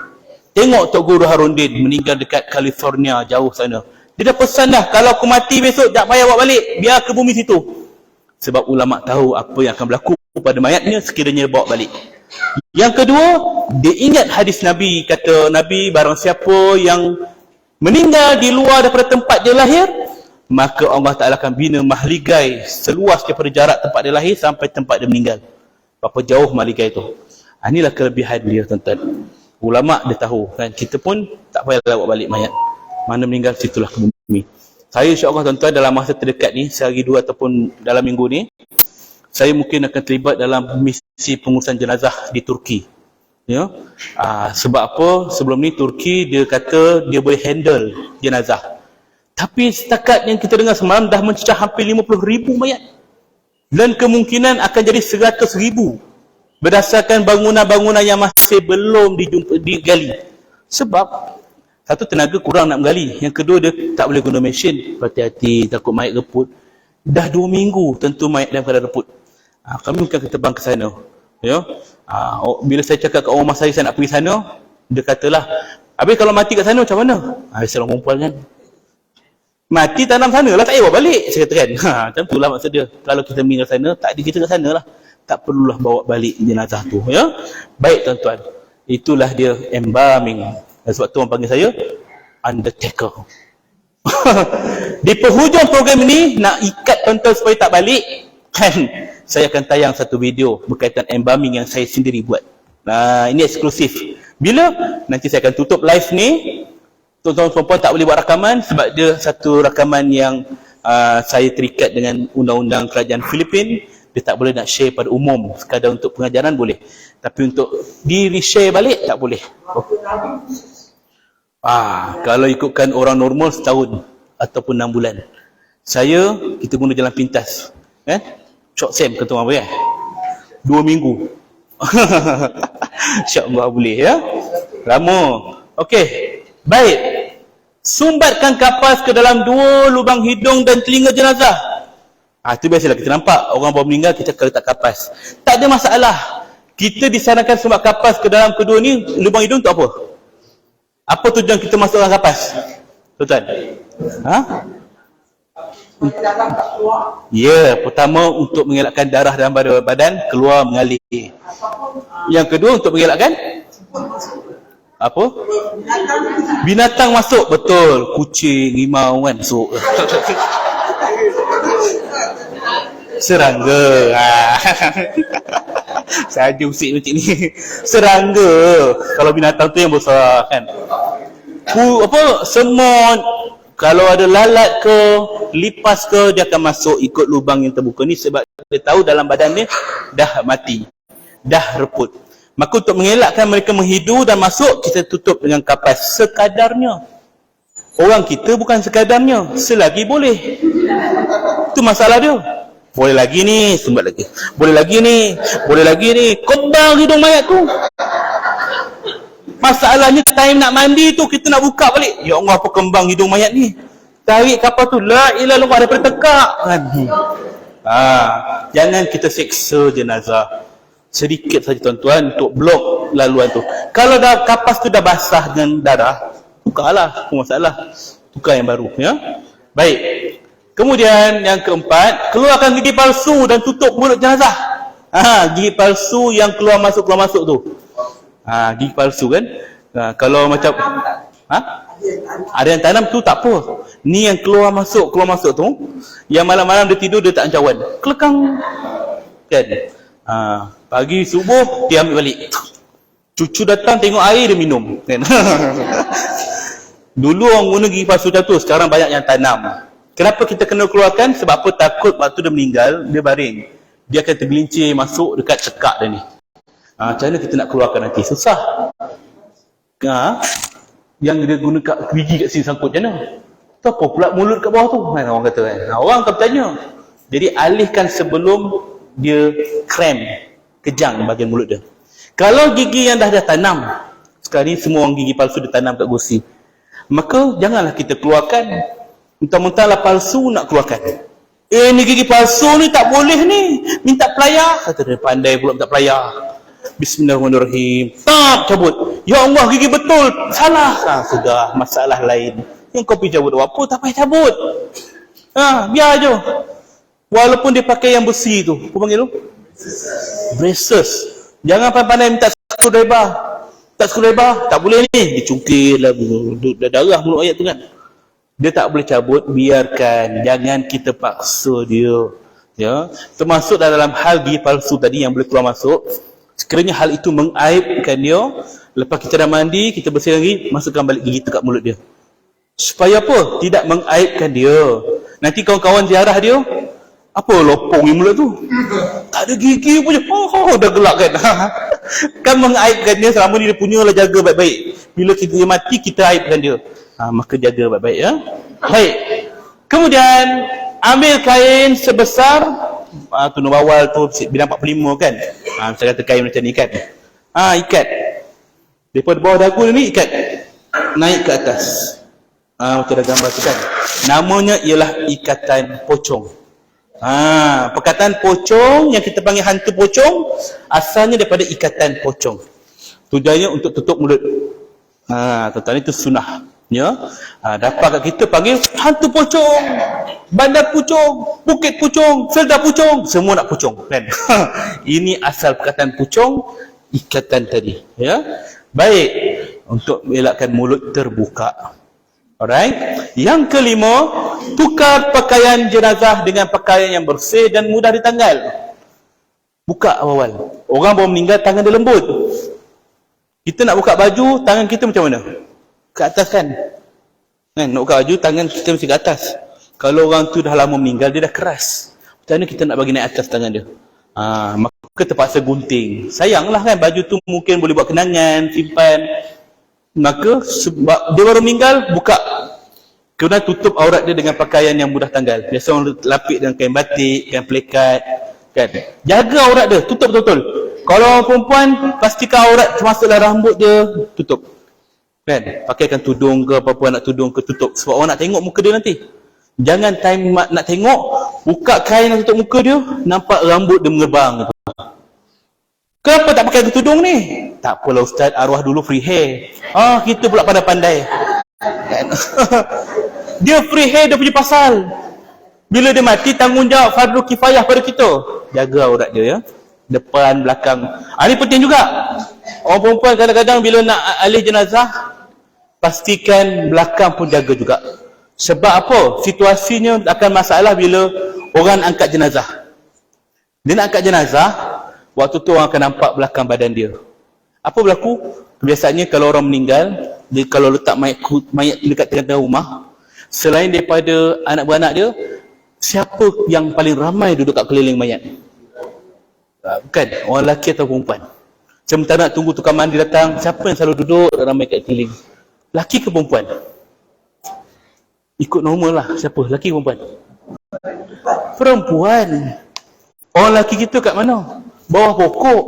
S5: Tengok Tok Guru Harundin meninggal dekat California, jauh sana. Dia dah pesan dah, kalau aku mati besok tak payah bawa balik, biar ke bumi situ. Sebab ulama tahu apa yang akan berlaku pada mayatnya sekiranya bawa balik. Yang kedua, dia ingat hadis Nabi, kata Nabi, barang siapa yang meninggal di luar daripada tempat dia lahir, maka Allah Ta'ala akan bina mahligai seluas daripada jarak tempat dia lahir sampai tempat dia meninggal. Berapa jauh mahligai tu. Inilah kelebihan dia, tuan-tuan. Ulama dia tahu kan, kita pun tak payah bawa balik mayat. Mana meninggal situlah ke bumi. Saya insya-Allah tuan-tuan dalam masa terdekat ni, sehari 2 ataupun dalam minggu ni, saya mungkin akan terlibat dalam misi pengurusan jenazah di Turki. Ya. Sebab apa? Sebelum ni Turki dia kata dia boleh handle jenazah. Tapi setakat yang kita dengar semalam dah mencecah hampir 50,000 mayat. Dan kemungkinan akan jadi 100,000 berdasarkan bangunan-bangunan yang masih belum digali. Sebab satu, tenaga kurang nak menggali. Yang kedua, dia tak boleh guna mesin. Berhati-hati, takut mayat reput. Dah 2 minggu tentu mayat dalam keadaan reput. Kami mungkin akan terbang ke sana. Ya? Bila saya cakap kat orang mas saya nak pergi sana, dia katalah, habis kalau mati kat sana macam mana? Seorang perempuan kan, mati tanam sana lah, tak payah bawa balik. Saya kata kan, macam tu lah maksud dia. Kalau kita meninggal sana, tak ada kita kat sana lah, tak perlulah bawa balik jenazah tu. Ya? Baik tuan-tuan, itulah dia embalming. Sebab tu orang panggil saya undertaker. Di penghujung program ini, nak ikat tuan-tuan supaya tak balik kan, saya akan tayang satu video berkaitan embalming yang saya sendiri buat. Ini eksklusif. Bila? Nanti saya akan tutup live ni. Tuan-tuan perempuan tak boleh buat rakaman sebab dia satu rakaman yang saya terikat dengan undang-undang kerajaan Filipin. Dia tak boleh nak share pada umum. Sekadar untuk pengajaran boleh, tapi untuk di-reshare balik tak boleh. Kalau ikutkan orang normal setahun ataupun 6 bulan. Kita guna jalan pintas kan? Short Sam kata orang apa 2 minggu. InsyaAllah boleh ya. Lama. Okey. Baik. Sumbatkan kapas ke dalam 2 lubang hidung dan telinga jenazah. Itu biasalah kita nampak orang baru meninggal, kita letak kapas. Tak ada masalah. Kita disarankan sumbat kapas ke dalam kedua ni lubang hidung untuk apa? Apa tujuan kita masukkan kapas? Tuan-tuan? Ya, pertama untuk mengelakkan darah dalam badan keluar mengalir. Yang kedua untuk mengelakkan apa? Binatang masuk, betul. Kucing, rimau kan masuk. Serangga. Saja usik macam ni. Serangga. Kalau binatang tu yang besar kan. Semut. Kalau ada lalat ke, lipas ke, dia akan masuk ikut lubang yang terbuka ni sebab dia tahu dalam badan dia dah mati. Dah reput. Maka untuk mengelakkan mereka menghidu dan masuk, kita tutup dengan kapas sekadarnya. Orang kita bukan sekadarnya, selagi boleh. Itu masalah dia. Boleh lagi ni, sumbat lagi. Boleh lagi ni, boleh lagi ni. Kebal hidung mayat tu. Masalahnya time nak mandi tu kita nak buka balik. Ya Allah, apa kembang hidung mayat ni? Tarik kapal tu, la ilah Allah, daripada tekak kan. Jangan kita seksa jenazah. Sedikit saja tuan-tuan untuk blok laluan tu. Kalau dah kapas tu dah basah dengan darah, tukarlah, apa masalah. Tukar yang baru ya. Baik. Kemudian yang keempat, keluarkan gigi palsu dan tutup mulut jenazah. Gigi palsu yang keluar masuk tu. Gigi palsu kan. Kalau macam ada yang tanam tu tak apa. Ni yang keluar masuk tu, yang malam-malam dia tidur dia tak ancawan. Kelekang. Kan? Pagi subuh dia ambil balik. Cucu datang tengok air dia minum. Kan? Dulu orang guna gigi palsu macam tu, sekarang banyak yang tanam. Kenapa kita kena keluarkan? Sebab apa? Takut waktu dia meninggal, dia baring. Dia akan tergelincir masuk dekat cekak dia ni. Macam mana kita nak keluarkan nanti? Susah. Yang dia guna gigi kat sini sangkut macam mana? Tu apa pula mulut kat bawah tu? Orang kata kan. Orang akan bertanya. Jadi alihkan sebelum dia krem, kejang bahagian mulut dia. Kalau gigi yang dah tanam, sekarang ni semua orang gigi palsu dia tanam kat gusi. Maka janganlah kita keluarkan. Mentang-mentanglah palsu nak keluarkan. Ni gigi palsu ni tak boleh ni. Minta pelayar. Kata dia pandai pula minta pelayar. Bismillahirrahmanirrahim. Tak, cabut. Ya Allah, gigi betul. Salah. Sudah, masalah lain. Yang kau pergi cabut apa? Tak payah cabut. Biar je. Walaupun dia pakai yang besi tu. Apa panggil tu? Braces. Jangan pandai minta screwdriver. Tak screwdriver. Tak boleh ni. Dicungkil lah. Dah darah mulut ayat tu kan. Dia tak boleh cabut, biarkan. Jangan kita paksa dia. Ya, termasuk dalam hal gigi palsu tadi yang boleh keluar masuk. Sekiranya hal itu mengaibkan dia, lepas kita dah mandi, kita bersihkan gigi, masukkan balik gigi tu kat mulut dia. Supaya apa? Tidak mengaibkan dia. Nanti kawan-kawan ziarah dia, apa lopong yang mulut tu? Tak ada gigi punya. Dah gelak kan? Kan mengaibkan dia, selama ni dia punya lah, jaga baik-baik. Bila dia mati, kita aibkan dia. Maka jaga baik-baik ya. Baik. Kemudian ambil kain sebesar tunur bawal tu bidang 45 kan. Saya kata kain macam ni kan. Ikat. Daripada bawah dagu ni ikat. Naik ke atas. Macam ada gambar tu kan. Namanya ialah ikatan pocong. Perkataan pocong yang kita panggil hantu pocong asalnya daripada ikatan pocong. Tujuannya untuk tutup mulut. Tuan-tuan, itu sunnah. Ya, dapat kat kita panggil hantu pocong, bandar pocong, bukit pocong, selda pocong, semua nak pocong kan. Ini asal perkataan pocong, ikatan tadi ya. Baik, untuk elakkan mulut terbuka. Alright. Yang kelima, tukar pakaian jenazah dengan pakaian yang bersih dan mudah ditanggal. Buka awal. Orang baru meninggal, tangan dia lembut. Kita nak buka baju, tangan kita macam mana? Ke atas kan? Nak buka baju, tangan kita mesti ke atas. Kalau orang tu dah lama meninggal, dia dah keras. Macam mana kita nak bagi naik atas tangan dia? Maka terpaksa gunting. Sayanglah kan, baju tu mungkin boleh buat kenangan, simpan. Maka sebab dia baru meninggal, buka. Kemudian tutup aurat dia dengan pakaian yang mudah tanggal. Biasa orang lapik dengan kain batik, kain pelikat, Kan? Jaga aurat dia, tutup betul-betul. Kalau orang perempuan, pastikan aurat termasuklah rambut dia, tutup. Kan? Pakaikan tudung ke apa-apa nak tudung ke, tutup. Sebab orang nak tengok muka dia nanti. Jangan time nak tengok, buka kain nak tutup muka dia, nampak rambut dia mengerbang. Kenapa tak pakai tudung ni? Tak apalah Ustaz, arwah dulu free hair. Kita pula pandai-pandai. Kan? Dia free hair, dia punya pasal. Bila dia mati, tanggungjawab fardu kifayah pada kita. Jaga aurat dia, ya. Depan, belakang. Ini penting juga. Orang perempuan kadang-kadang bila nak alih jenazah, pastikan belakang pun jaga juga. Sebab apa? Situasinya akan masalah bila orang angkat jenazah. Dia nak angkat jenazah, waktu tu orang akan nampak belakang badan dia. Apa berlaku? Biasanya kalau orang meninggal, dia kalau letak mayat dekat tengah-tengah rumah, selain daripada anak beranak dia, siapa yang paling ramai duduk kat keliling mayat? Bukan, orang lelaki atau perempuan. Sementara nak tunggu tukang mandi datang, siapa yang selalu duduk ramai kat keliling? Lelaki ke perempuan? Ikut normal lah, siapa? Lelaki ke perempuan? Perempuan. Orang lelaki kita kat mana? Bawah pokok.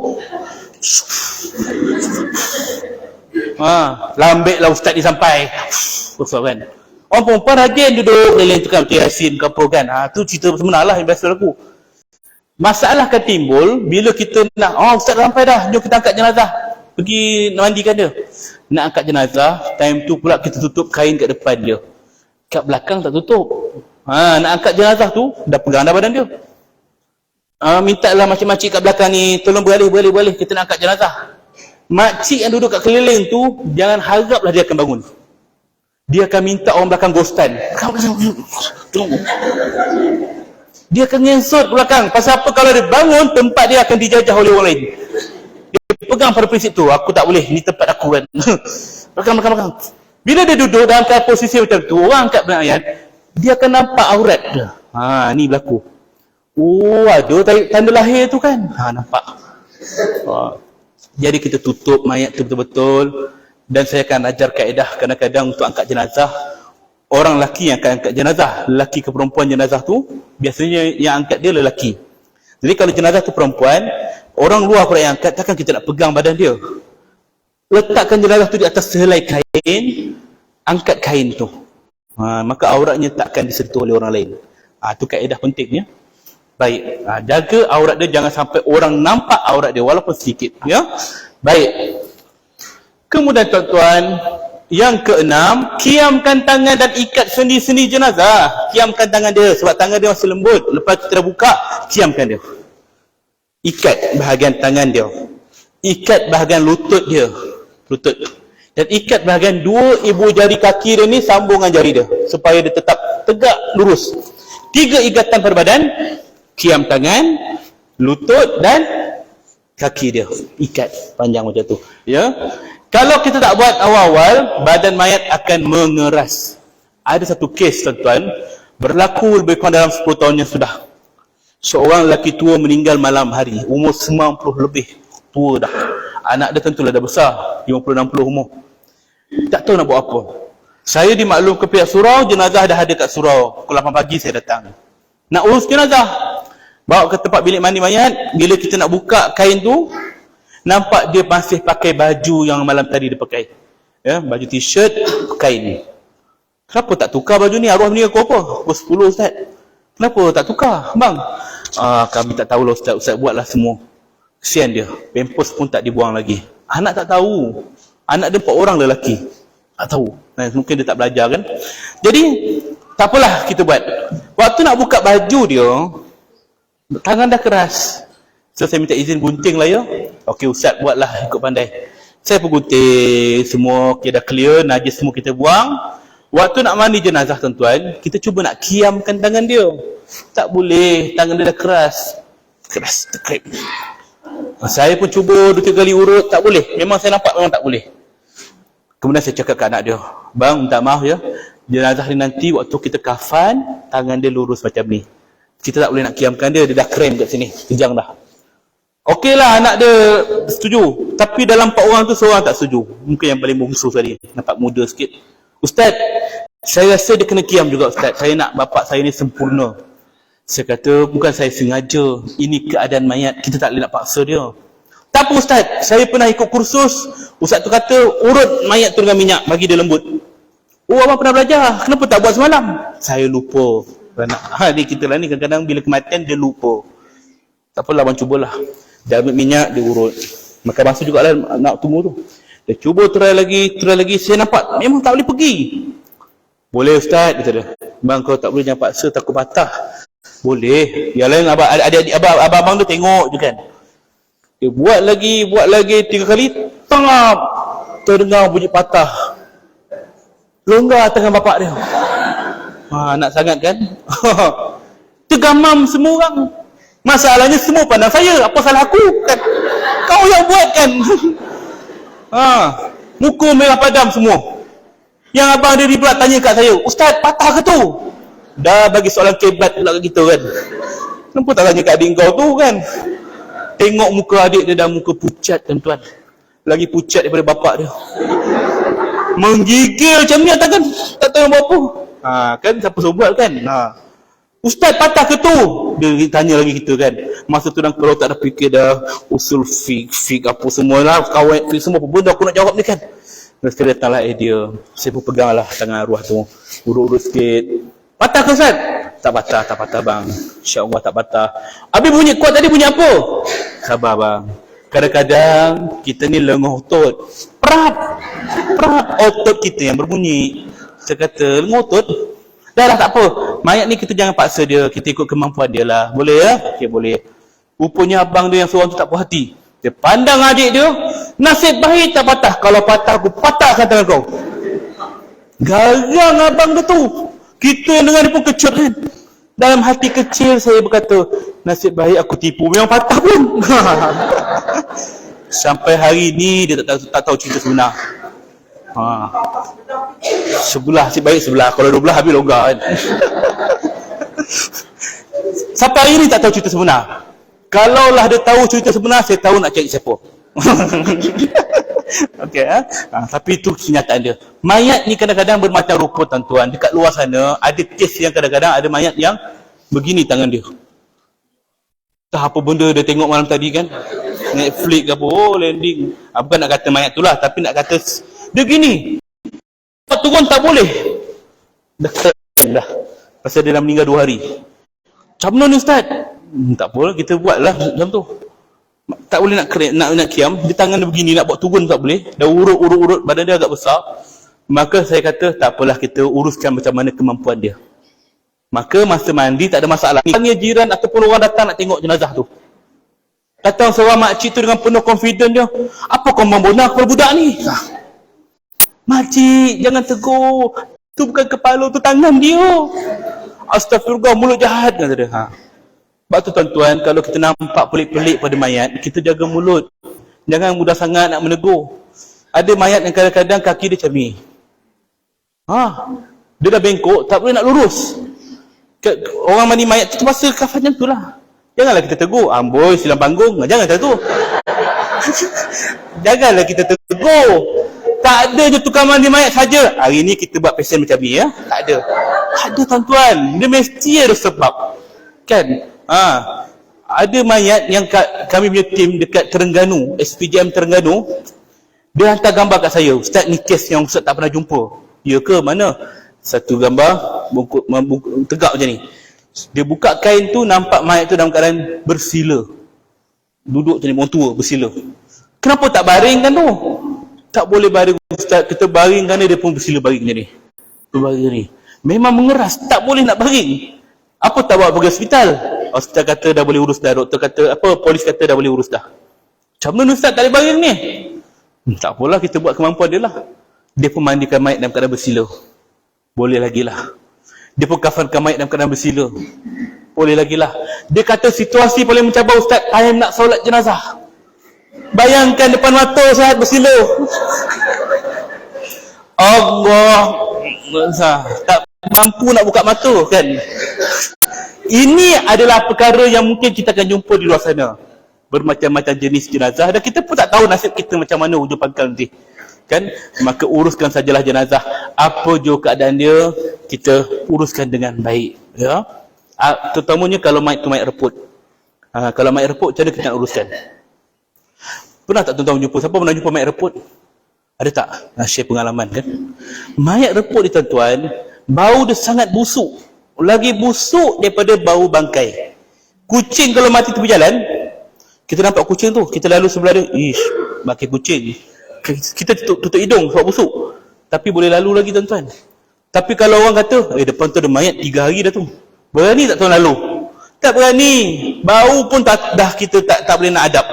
S5: Lambik lah ustaz ni sampai. Kan? Orang perempuan rajin duduk keliling tukang peti Yasin ke apa kan. Tu cerita sebenar lah yang biasa laku. Masalah akan timbul bila kita nak, ustaz sampai dah, jom kita angkat jenazah. Pergi mandikan dia. Nak angkat jenazah, time tu pula kita tutup kain kat depan dia. Kat belakang tak tutup. Nak angkat jenazah tu, dah pegang dah badan dia. Minta lah makcik-makcik kat belakang ni, tolong boleh, kita nak angkat jenazah. Makcik yang duduk kat keliling tu, jangan haraplah dia akan bangun. Dia akan minta orang belakang ghostan. Dia akan ngesot belakang. Pasal apa? Kalau dia bangun, tempat dia akan dijajah oleh orang lain. Dia pegang pada prinsip tu, aku tak boleh, ni tempat aku kan. Belakang. Bila dia duduk dalam posisi macam tu, orang angkat ayat, dia akan nampak aurat dia. Ni berlaku. Ada tanda lahir tu kan. Nampak. Jadi kita tutup mayat tu betul-betul. Dan saya akan ajar kaedah kadang-kadang untuk angkat jenazah. Orang lelaki yang akan angkat jenazah, lelaki ke perempuan jenazah tu, biasanya yang angkat dia lelaki. Jadi kalau jenazah tu perempuan, orang luar pula yang angkat, takkan kita nak pegang badan dia. Letakkan jenazah tu di atas sehelai kain, angkat kain tu. Maka auratnya takkan disentuh oleh orang lain. Itu kaedah pentingnya. Baik, jaga aurat dia, jangan sampai orang nampak aurat dia walaupun sedikit, ya. Baik. Kemudian tuan-tuan, yang keenam, kiamkan tangan dan ikat sendi-sendi jenazah. Kiamkan tangan dia sebab tangan dia masih lembut. Lepas kita dah buka, kiamkan dia. Ikat bahagian tangan dia. Ikat bahagian lutut dia. Lutut. Dan ikat bahagian dua ibu jari kaki dia ni sambungan jari dia supaya dia tetap tegak lurus. 3 ikatan pada badan. Kiam tangan, lutut dan kaki dia. Ikat panjang macam tu. Ya. Kalau kita tak buat awal-awal, badan mayat akan mengeras. Ada satu kes tuan-tuan, berlaku lebih kurang dalam 10 tahun yang sudah. Seorang lelaki tua meninggal malam hari, umur 90 lebih. Tua dah. Anak dia tentulah dah besar, 50-60 umur. Tak tahu nak buat apa. Saya dimaklum ke pihak surau, jenazah dah ada kat surau. Pukul 8 pagi saya datang. Nak urus jenazah. Bawa ke tempat bilik mandi mayat. Bila kita nak buka kain tu, nampak dia masih pakai baju yang malam tadi dia pakai. Ya, baju t-shirt, kain ni. Kenapa tak tukar baju ni? Arwah ni aku apa? Pukul 10 Ustaz. Kenapa tak tukar? Bang. Kami tak tahulah Ustaz. Ustaz buatlah semua. Kesian dia. Pampers pun tak dibuang lagi. Anak tak tahu. Anak dia 4 orang lelaki. Tak tahu. Mungkin dia tak belajar kan. Jadi, tak apalah kita buat. Waktu nak buka baju dia, tangan dah keras. So saya minta izin gunting lah ya. Okey Ustaz buatlah ikut pandai. Saya pun gunting semua, okay, dah clear, najis semua kita buang. Waktu nak mandi jenazah tuan-tuan, kita cuba nak kiamkan tangan dia. Tak boleh, tangan dia dah keras. Keras, tekrip. Saya pun cuba 2-3 kali urut, tak boleh. Memang saya nampak memang tak boleh. Kemudian saya cakap ke anak dia, bang minta maaf ya, jenazah ni nanti waktu kita kafan, tangan dia lurus macam ni. Kita tak boleh nak kiamkan dia, dia dah krem kat sini, kejang dah. Okeylah anak dia setuju. Tapi dalam 4 orang tu seorang tak setuju. Mungkin yang paling bungsu tadi, nampak muda sikit. Ustaz, saya rasa dia kena kiam juga Ustaz. Saya nak bapak saya ni sempurna. Saya kata, bukan saya sengaja. Ini keadaan mayat. Kita tak boleh nak paksa dia. Tak apa Ustaz. Saya pernah ikut kursus. Ustaz tu kata, urut mayat tu dengan minyak. Bagi dia lembut. Oh, abang pernah belajar. Kenapa tak buat semalam? Saya lupa. Ni kita lah ni. Kadang-kadang bila kematian, dia lupa. Tak apalah, abang cubalah. Dia ambil minyak, dia urut. Maka masa jugalah nak tunggu tu. Dia cuba try lagi. Saya nampak, memang tak boleh pergi. Boleh Ustaz, kata dia. Bang, kau tak boleh jangan paksa, takut patah. Boleh. Yang lain adik-adik abang tu tengok je kan. Dia buat lagi 3 kali, tengap. Terdengar bunyi patah. Longgar tangan bapak dia. Nak sangat kan? Tergamam semua orang. Masalahnya semua pandang saya. Apa salah aku kan? Kau yang buat kan? Muka merah padam semua. Yang abang dia pula tanya kat saya, Ustaz, patah ke tu? Dah bagi soalan kebat pula kat kita kan. Kenapa tak tanya kat adik kau tu kan? Tengok muka adik dia dah muka pucat tuan-tuan. Lagi pucat daripada bapak dia. Menggigil macam ni kan? Tak tahu buat apa. Kan siapa suruh buat kan? Ustaz, patah ke tu? Dia tanya lagi kita kan. Masa tu dalam kepala tak ada fikir dah. Usul fik apa semua lah. Kawan fik semua apa benda aku nak jawab ni kan. Dan sekali datanglah dia. Saya pun pegang lah tangan arwah tu. Urut-urut sikit. Patah ke Ustaz? Tak patah bang. InsyaAllah tak patah. Habis bunyi kuat tadi bunyi apa? Sabar bang. Kadang-kadang kita ni lenguh otot. Prap otot kita yang berbunyi. Saya kata lenguh otot. Dah tak apa. Mayat ni kita jangan paksa dia. Kita ikut kemampuan dia lah. Boleh ya? Okey boleh. Rupanya abang dia yang seorang tu tak puas hati. Dia pandang adik dia. Nasib baik tak patah. Kalau patah aku patahkan tangan kau. Garang abang dia tu. Kita yang dengar dia pun kecut kan. Dalam hati kecil saya berkata, nasib baik aku tipu. Memang patah pun. Sampai hari ni dia tak tahu cerita sebenar. Sebelah, nasib baik sebelah. Kalau 12 habis longgar kan. Sampai hari ni tak tahu cerita sebenar. Kalaulah dia tahu cerita sebenar, saya tahu nak cari siapa. Okey, tapi itu kenyataan dia. Mayat ni kadang-kadang bermacam rupa tuan-tuan. Dekat luar sana ada kes yang kadang-kadang ada mayat yang begini tangan dia. Tak apa benda dia tengok malam tadi kan. Netflix ke apa, landing. Bukan nak kata mayat tu lah, tapi nak kata dia gini. Turun tak boleh. Dah. Pasal dia dah meninggal 2 hari. Macam mana ni Ustaz? Tak apa, kita buatlah macam tu. Tak boleh nak kiam, di tangan dia begini, nak buat turun tak boleh. Dah urut, badan dia agak besar. Maka saya kata, tak apalah kita uruskan macam mana kemampuan dia. Maka masa mandi tak ada masalah. Tanya jiran ataupun orang datang nak tengok jenazah tu. Datang seorang makcik tu dengan penuh confident dia. Apa kau membona kepada budak ni? Makcik, jangan tegur. Tu bukan kepala, tu tangan dia. Astagfirullah, mulut jahat kata dia. Sebab tu tuan-tuan, kalau kita nampak pelik-pelik pada mayat, kita jaga mulut. Jangan mudah sangat nak menegur. Ada mayat yang kadang-kadang kaki dia macam ni. Dia dah bengkok, tak boleh nak lurus. Orang mandi mayat tu terpaksa kafan macam tu lah. Janganlah kita tegur. Amboi, silam panggung. Jangan macam tu. Janganlah kita tegur. Tak ada je tukang mandi mayat saja. Hari ni kita buat pasien macam ni ya. Tak ada. Tak ada tuan-tuan. Dia mesti ada sebab. Kan? Ada mayat yang kami punya tim dekat Terengganu, SPJM Terengganu, dia hantar gambar kat saya. Ustaz, ni kes yang Ustaz tak pernah jumpa. Ya ke? Mana? Satu gambar bungkuk tegak macam ni. Dia buka kain tu, nampak mayat tu dalam keadaan bersila. Duduk macam ni, orang tua bersila. Kenapa tak baringkan tu? Tak boleh baring Ustaz. Kita baringkan dia pun bersila baring macam ni. Baring macam ni. Memang mengeras, tak boleh nak baring. Apa tak bawa pergi hospital? Hospital kata dah boleh urus dah. Doktor kata, polis kata dah boleh urus dah. Macam mana Ustaz tak boleh baring ni? Tak apalah, kita buat kemampuan dia lah. Dia pun mandikan mayat dalam keadaan bersila. Boleh lagi lah. Dia pun kafankan mayat dalam keadaan bersila. Boleh lagi lah. Dia kata situasi paling mencabar Ustaz, time nak solat jenazah. Bayangkan depan mata saat bersila. Allah. Tak mampu nak buka mata kan. Ini adalah perkara yang mungkin kita akan jumpa di luar sana. Bermacam-macam jenis jenazah dan kita pun tak tahu nasib kita macam mana hujung pangkal nanti. Kan? Maka uruskan sajalah jenazah. Apa je keadaan dia, kita uruskan dengan baik. Ya. Terutamanya kalau mayat tu mayat reput. Kalau mayat reput, macam mana kita nak uruskan? Pernah tak tuan-tuan jumpa? Siapa pernah jumpa mayat reput? Ada tak? Share pengalaman kan? Mayat reput ni tuan-tuan, bau dia sangat busuk. Lagi busuk daripada bau bangkai. Kucing kalau mati tepi jalan, kita nampak kucing tu, kita lalu sebelah dia, ish, bangkai kucing. Kita tutup hidung sebab busuk. Tapi boleh lalu lagi tuan-tuan. Tapi kalau orang kata, depan tu ada mayat 3 hari dah tu. Berani tak tuan lalu? Tak berani. Bau pun dah kita tak boleh nak adap.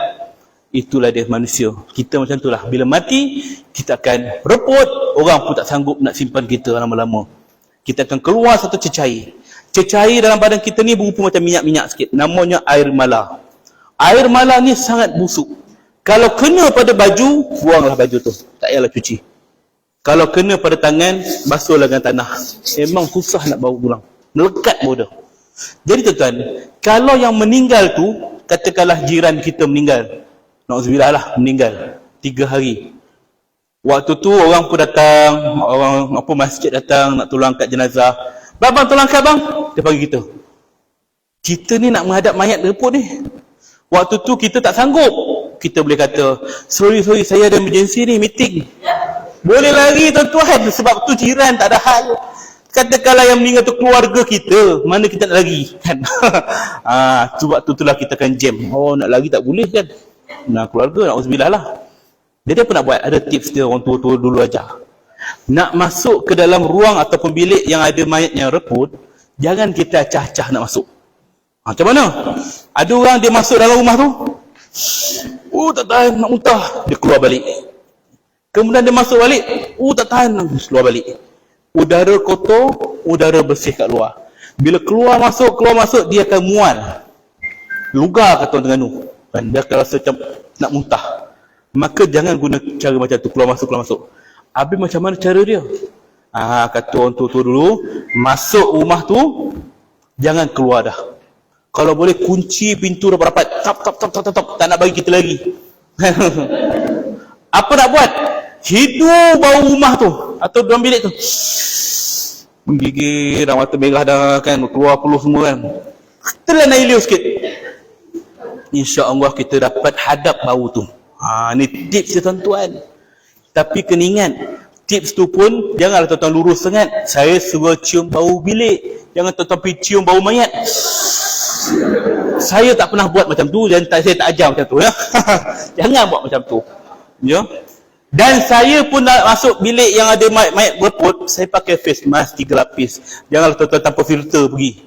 S5: Itulah dia manusia. Kita macam itulah. Bila mati, kita akan reput. Orang pun tak sanggup nak simpan kita lama-lama. Kita akan keluar satu cecair. Cecair dalam badan kita ni berupa macam minyak-minyak sikit. Namanya air mala. Air mala ni sangat busuk. Kalau kena pada baju, buanglah baju tu. Tak payahlah cuci. Kalau kena pada tangan, basuhlah dengan tanah. Memang susah nak bawa pulang. Melekat bau dia. Jadi tuan-tuan, kalau yang meninggal tu, katakanlah jiran kita meninggal. Na'udzubillah lah, meninggal 3 hari. Waktu tu orang pun datang, orang masjid datang nak tolong angkat jenazah. Bang, tolong angkat bang. Dia panggil kita. Kita ni nak menghadap mayat reput ni. Waktu tu kita tak sanggup. Kita boleh kata, sorry, saya ada emergency ni, meeting. Boleh lari tuan-tuan, sebab tu jiran tak ada hal. Katakanlah yang meninggal tu keluarga kita, mana kita nak lari kan? Sebab tu itulah kita akan jam. Nak lari tak boleh kan? Keluarga, na'udzubillah lah. Jadi apa nak buat? Ada tips dia orang tua-tua dulu ajar. Nak masuk ke dalam ruang ataupun bilik yang ada mayat yang reput, jangan kita acah-acah nak masuk. Macam mana? Ada orang dia masuk dalam rumah tu, tak tahan nak muntah, dia keluar balik. Kemudian dia masuk balik, tak tahan nak keluar balik. Udara kotor, udara bersih kat luar. Bila keluar masuk, dia akan mual. Lugar kata orang Terengganu. Dia akan rasa macam nak muntah. Maka jangan guna cara macam tu, keluar masuk. Habis macam mana cara dia? Kata orang tua-tua dulu, masuk rumah tu, jangan keluar dah. Kalau boleh kunci pintu rapat-rapat. Tap, tak nak bagi kita lagi. Apa nak buat? Hidup bau rumah tu atau dalam bilik tu. Menggigil, dah mata merah dah kan, keluar peluh semua kan. Telan air liur sikit. InsyaAllah kita dapat hadap bau tu. Ni tips dia tuan-tuan. Tapi kena ingat, tips tu pun janganlah tuan-tuan lurus sangat. Saya suruh cium bau bilik. Jangan tuan-tuan pergi cium bau mayat. Saya tak pernah buat macam tu dan saya tak ajar macam tu ya. Jangan buat macam tu. Ya. Dan saya pun nak masuk bilik yang ada mayat berput, saya pakai face mask 3 lapis. Janganlah tuan-tuan tanpa filter pergi.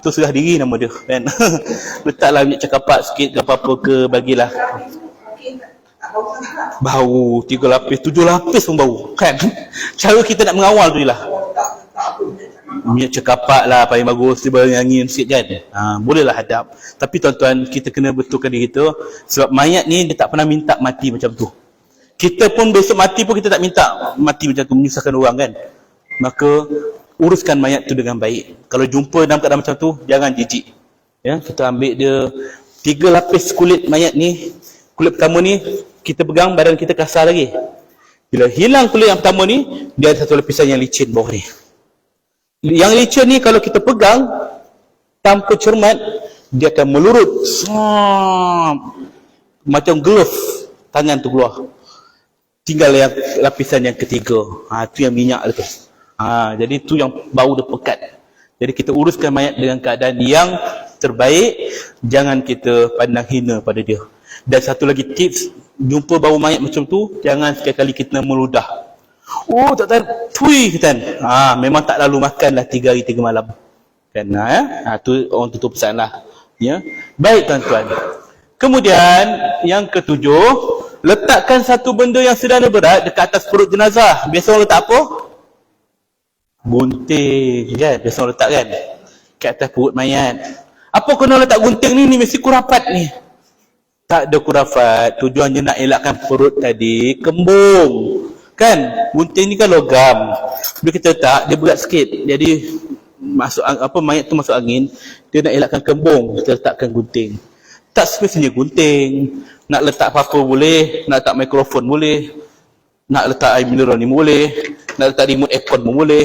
S5: Tu serah diri nama dia kan. Letaklah minyak cakapak sikit ke apa-apa ke, bagilah. Bau 3 lapis, 7 lapis pun bau kan. Cara kita nak mengawal tu je lah. Minyak cakapak lah paling bagus, dia berangin sikit kan. Bolehlah hadap. Tapi tuan-tuan, kita kena betulkan diri kita. Sebab mayat ni dia tak pernah minta mati macam tu. Kita pun besok mati pun kita tak minta mati macam tu, menyusahkan orang kan. Maka uruskan mayat tu dengan baik. Kalau jumpa dalam keadaan macam tu, jangan jijik. Ya, kita ambil dia 3 lapis kulit mayat ni. Kulit pertama ni kita pegang, badan kita kasar lagi. Bila hilang kulit yang pertama ni, dia ada satu lapisan yang licin bawah ni. Yang licin ni kalau kita pegang tanpa cermat, dia akan melurut. Macam glove tangan tu keluar. Tinggal yang lapisan yang ketiga. Tu yang minyak tu. Jadi tu yang bau dia pekat. Jadi kita uruskan mayat dengan keadaan yang terbaik. Jangan kita pandang hina pada dia. Dan satu lagi tips, jumpa bau mayat macam tu, jangan sekali-kali kita meludah. Tak tahan. Tui kan. Memang tak lalu makan lah 3 hari 3 malam. Kan tu orang tutup pesan lah. Ya. Baik tuan-tuan. Kemudian yang ketujuh, letakkan satu benda yang sederhana berat dekat atas perut jenazah. Biasa orang letak apa? Gunting kan? Biasa orang letak kan? Kat atas perut mayat. Apa kena letak gunting ni? Ni mesti kurafat ni. Tak ada kurafat. Tujuannya nak elakkan perut tadi kembung. Kan? Gunting ni kan logam. Bila kita letak, dia berat sikit. Jadi masuk mayat tu masuk angin, dia nak elakkan kembung, kita letakkan gunting. Tak semestinya gunting. Nak letak apa-apa boleh, nak letak mikrofon boleh, nak letak air mineral ni boleh, nak letak remote aircon pun boleh.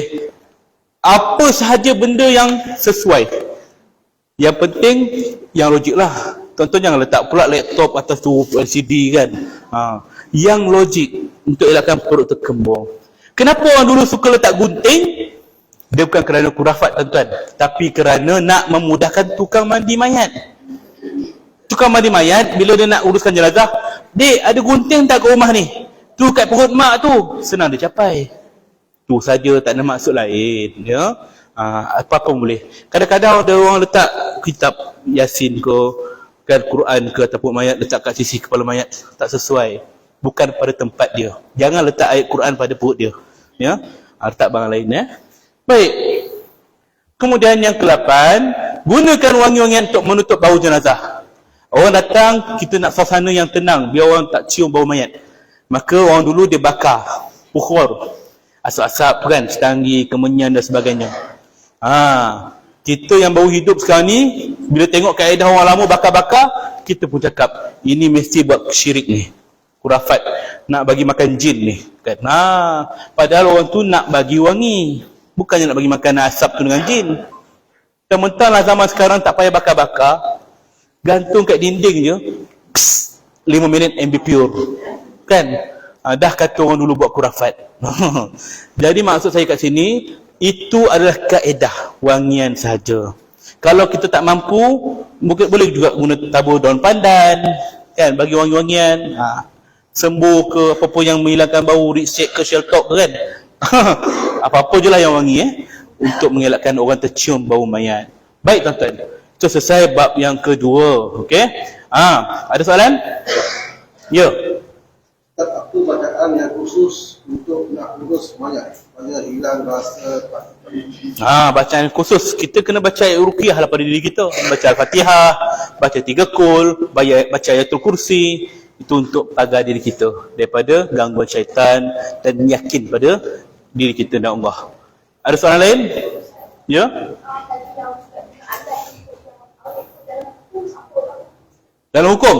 S5: Apa sahaja benda yang sesuai. Yang penting yang logik lah. Tonton jangan letak pula laptop atas tu LCD kan. Yang logik untuk elakkan perut terkembung. Kenapa orang dulu suka letak gunting? Dia bukan kerana kurafat tuan-tuan, tapi kerana nak memudahkan tukang mandi mayat. Tukang mandi mayat bila dia nak uruskan jenazah, "Dek, ada gunting tak kat rumah ni? Tu kat perut mak tu." Senang dia capai. Tu saja, tak ada maksud lain, ya. Apa-apa boleh. Kadang-kadang ada orang letak kitab Yasin ke, kan Quran ke ataupun mayat letak kat sisi kepala mayat, tak sesuai. Bukan pada tempat dia. Jangan letak ayat Quran pada perut dia. Ya. Letak barang lain ya. Baik. Kemudian yang ke-8, gunakan wangi-wangian untuk menutup bau jenazah. Orang datang, kita nak suasana yang tenang, biar orang tak cium bau mayat. Maka orang dulu dia bakar bukhur, asap-asap kan, setangi, kemenyan dan sebagainya. Kita yang baru hidup sekarang ni, bila tengok kaedah orang lama bakar-bakar, kita pun cakap, ini mesti buat syirik ni, kurafat, nak bagi makan jin ni kan. Padahal orang tu nak bagi wangi, bukannya nak bagi makan asap tu dengan jin. Mentang-mentanglah zaman sekarang tak payah bakar-bakar, gantung kat dinding je, 5 minit MB pure kan. Dah kata orang dulu buat kurafat. Jadi maksud saya kat sini, itu adalah kaedah wangian sahaja. Kalau kita tak mampu, mungkin boleh juga guna tabur daun pandan kan, bagi wangi-wangian. Sembuh ke apa-apa yang menghilangkan bau, Ricek ke Shell Talk ke kan. Apa-apa je lah yang wangi untuk mengelakkan orang tercium bau mayat. Baik tuan-tuan, itu selesai bab yang kedua. Okey. Ada soalan? Ya.
S6: Apa bacaan yang khusus untuk nak urus mayat supaya hilang rasa takut?
S5: Bacaan khusus kita kena baca ayat ruqyah lah pada diri kita. Baca Al-Fatihah, baca 3 qul, baca ayatul kursi. Itu untuk pagar diri kita daripada gangguan syaitan dan yakin pada diri kita dan Allah. Ada soalan lain? Ya? Dalam hukum?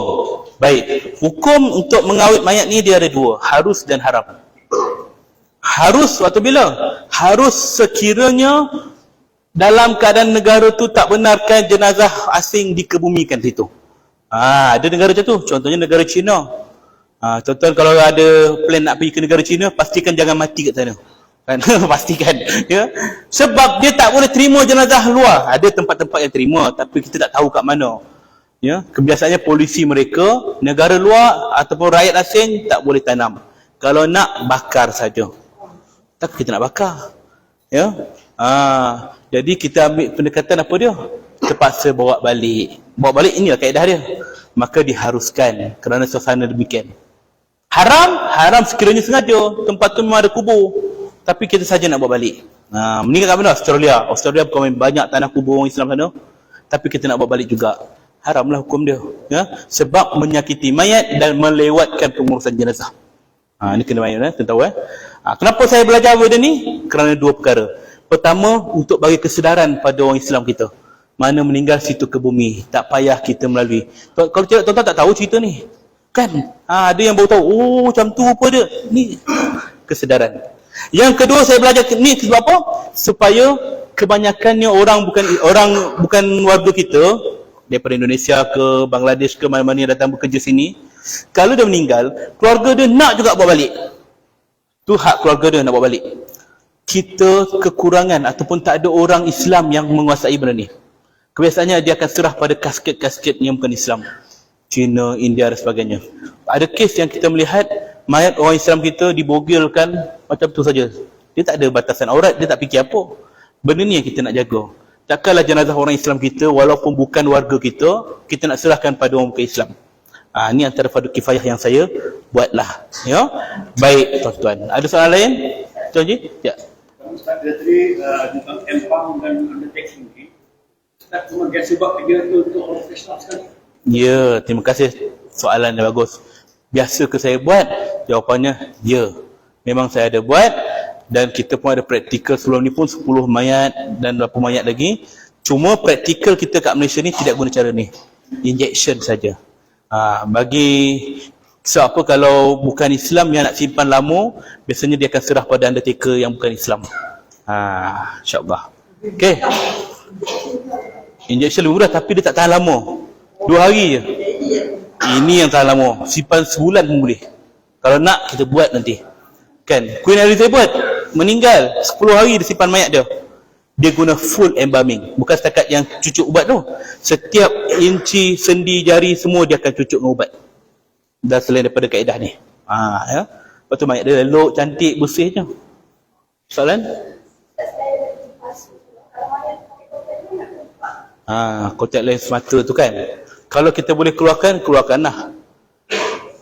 S5: Baik. Hukum untuk mengawet mayat ni dia ada 2. Harus dan haram. Harus waktu bila? Harus sekiranya dalam keadaan negara tu tak benarkan jenazah asing dikebumikan situ. Ada negara macam tu. Contohnya negara China. Contoh kalau ada plan nak pergi ke negara China, pastikan jangan mati kat sana. Kan? Pastikan. Ya? Sebab dia tak boleh terima jenazah luar. Ada tempat-tempat yang terima, tapi kita tak tahu kat mana. Ya, kebiasaannya polisi mereka, negara luar ataupun rakyat asing tak boleh tanam. Kalau nak, bakar saja. Tak kita nak bakar. Ya. Jadi kita ambil pendekatan apa dia? Terpaksa bawa balik. Bawa balik inilah kaedah dia. Maka diharuskan kerana suasana demikian. Haram sekiranya sengaja. Tempat tu memang ada kubur. Tapi kita saja nak bawa balik. Meninggal kat mana? Australia bukan banyak tanah kubur orang Islam sana. Tapi kita nak bawa balik juga. Haramlah hukum dia. Ya? Sebab menyakiti mayat dan melewatkan pengurusan jenazah. Ini kena main, tahu kenapa saya belajar benda ni? Kerana 2 perkara. Pertama, untuk bagi kesedaran pada orang Islam kita. Mana meninggal situ ke bumi, tak payah kita melalui. Kalau tidak, tuan-tuan tak tahu cerita ni. Kan? Ada yang baru tahu, macam tu apa dia. Ni kesedaran. Yang kedua saya belajar ni sebab apa? Supaya kebanyakannya orang bukan warga kita daripada Indonesia ke Bangladesh ke mana-mana yang datang bekerja sini, kalau dia meninggal, keluarga dia nak juga bawa balik. Tu hak keluarga dia nak bawa balik. Kita kekurangan ataupun tak ada orang Islam yang menguasai benda ni. Kebiasaannya dia akan serah pada kasket-kasket yang bukan Islam, China, India dan sebagainya. Ada kes yang kita melihat mayat orang Islam kita dibogilkan macam tu saja. Dia tak ada batasan aurat, dia tak fikir apa. Benda ni yang kita nak jaga. Takkanlah jenazah orang Islam kita walaupun bukan warga kita, kita nak serahkan pada orang bukan Islam. Ini antara fardu kifayah yang saya buatlah. Ya. Baik tuan-tuan. Ada soalan lain? Tuan Haji? Ya.
S7: Ustaz tadi tentang empang dan undertaking ni. Ustaz cuma dia sebab dia tu untuk orang profesional sekali.
S5: Ya, terima kasih. Soalan yang bagus. Biasa ke saya buat? Jawapannya ya. Memang saya ada buat dan kita pun ada praktikal sebelum ni pun 10 mayat dan berapa mayat lagi. Cuma praktikal kita kat Malaysia ni tidak guna cara ni. Injection saja. Bagi siapa kalau bukan Islam yang nak simpan lama, biasanya dia akan serah pada undertaker yang bukan Islam. InsyaAllah. Okey. Injection lebih mudah tapi dia tak tahan lama. 2 hari je. Ini yang tahan lama. Simpan sebulan pun boleh. Kalau nak kita buat nanti. Kan? Queen Elizabeth meninggal 10 hari dia simpan mayat dia. Dia guna full embalming. Bukan setakat yang cucuk ubat tu. Setiap inci sendi jari semua dia akan cucuk dengan ubat. Dan selain daripada kaedah ni. Ya. Lepas tu mayat dia elok, cantik, bersih je. Soalan? Kontak lens mata tu kan. Kalau kita boleh keluarkan, keluarkanlah.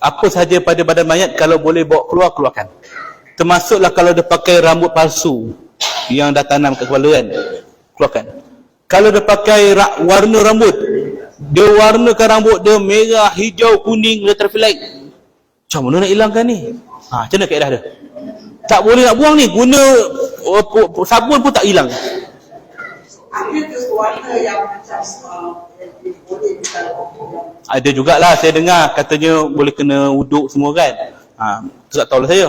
S5: Apa sahaja pada badan mayat kalau boleh bawa keluar, keluarkan. Termasuklah kalau dia pakai rambut palsu yang dah tanam kat kepala kan, keluarkan. Kalau dia pakai warna rambut, dia warnakan rambut dia merah, hijau, kuning, dia traffic light, macam mana nak hilangkan ni? Macam mana kaedah dia? Tak boleh nak buang ni, guna sabun pun tak hilang. Ada jugalah saya dengar katanya boleh kena uduk semua kan. Tu tak tahulah saya.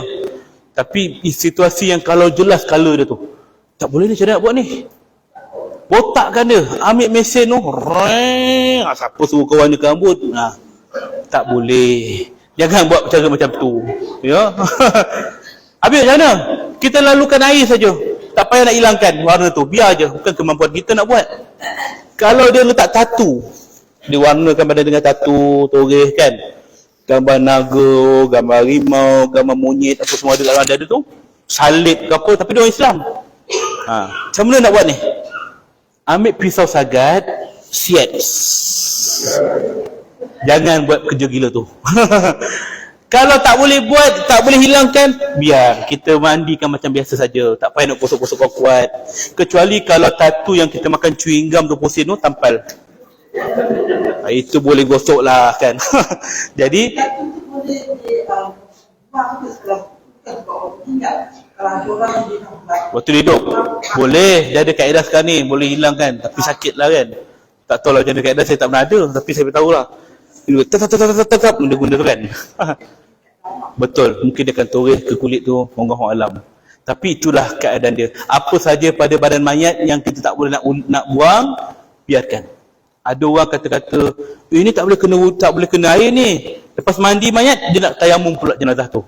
S5: Tapi situasi yang kalau jelas color dia tu, tak boleh ni, macam mana nak buat ni? Botakkan dia, ambil mesin tu, siapa suruh kau warnakan rambut? Tak boleh. Jangan buat cara macam tu. Ya. Habis macam mana? Kita lalukan air saja. Tak payah nak hilangkan warna tu, biar je. Bukan kemampuan kita nak buat. Kalau dia letak tatu, dia warnakan badan dengan tatu, toreh kan, gambar naga, gambar rimau, gambar monyet, apa semua ada dalam dada tu, salib ke apa, tapi dia orang Islam. Macam mana nak buat ni? Ambil pisau sagat, siat. Jangan buat kerja gila tu. Kalau tak boleh buat, tak boleh hilangkan, biar kita mandikan macam biasa saja. Tak payah nak gosok-gosok kuat-kuat. Kecuali kalau tatu yang kita makan chewing gum tu posin tu, tampal. Itu boleh gosok lah kan. Jadi waktu dia hidup boleh, dia ada kaedah sekarang ni, boleh hilangkan, tapi sakit lah kan. Tak tahu lah macam mana kaedah, saya tak pernah ada, tapi saya tahu lah tetap dia guna tu kan. Betul, mungkin dia akan toreh ke kulit tu, wallahu alam. Tapi itulah keadaan dia. Apa saja pada badan mayat yang kita tak boleh nak buang, biarkan. Ada orang kata-kata, ini tak boleh kena air ni. Lepas mandi mayat, dia nak tayamum pula jenazah tu.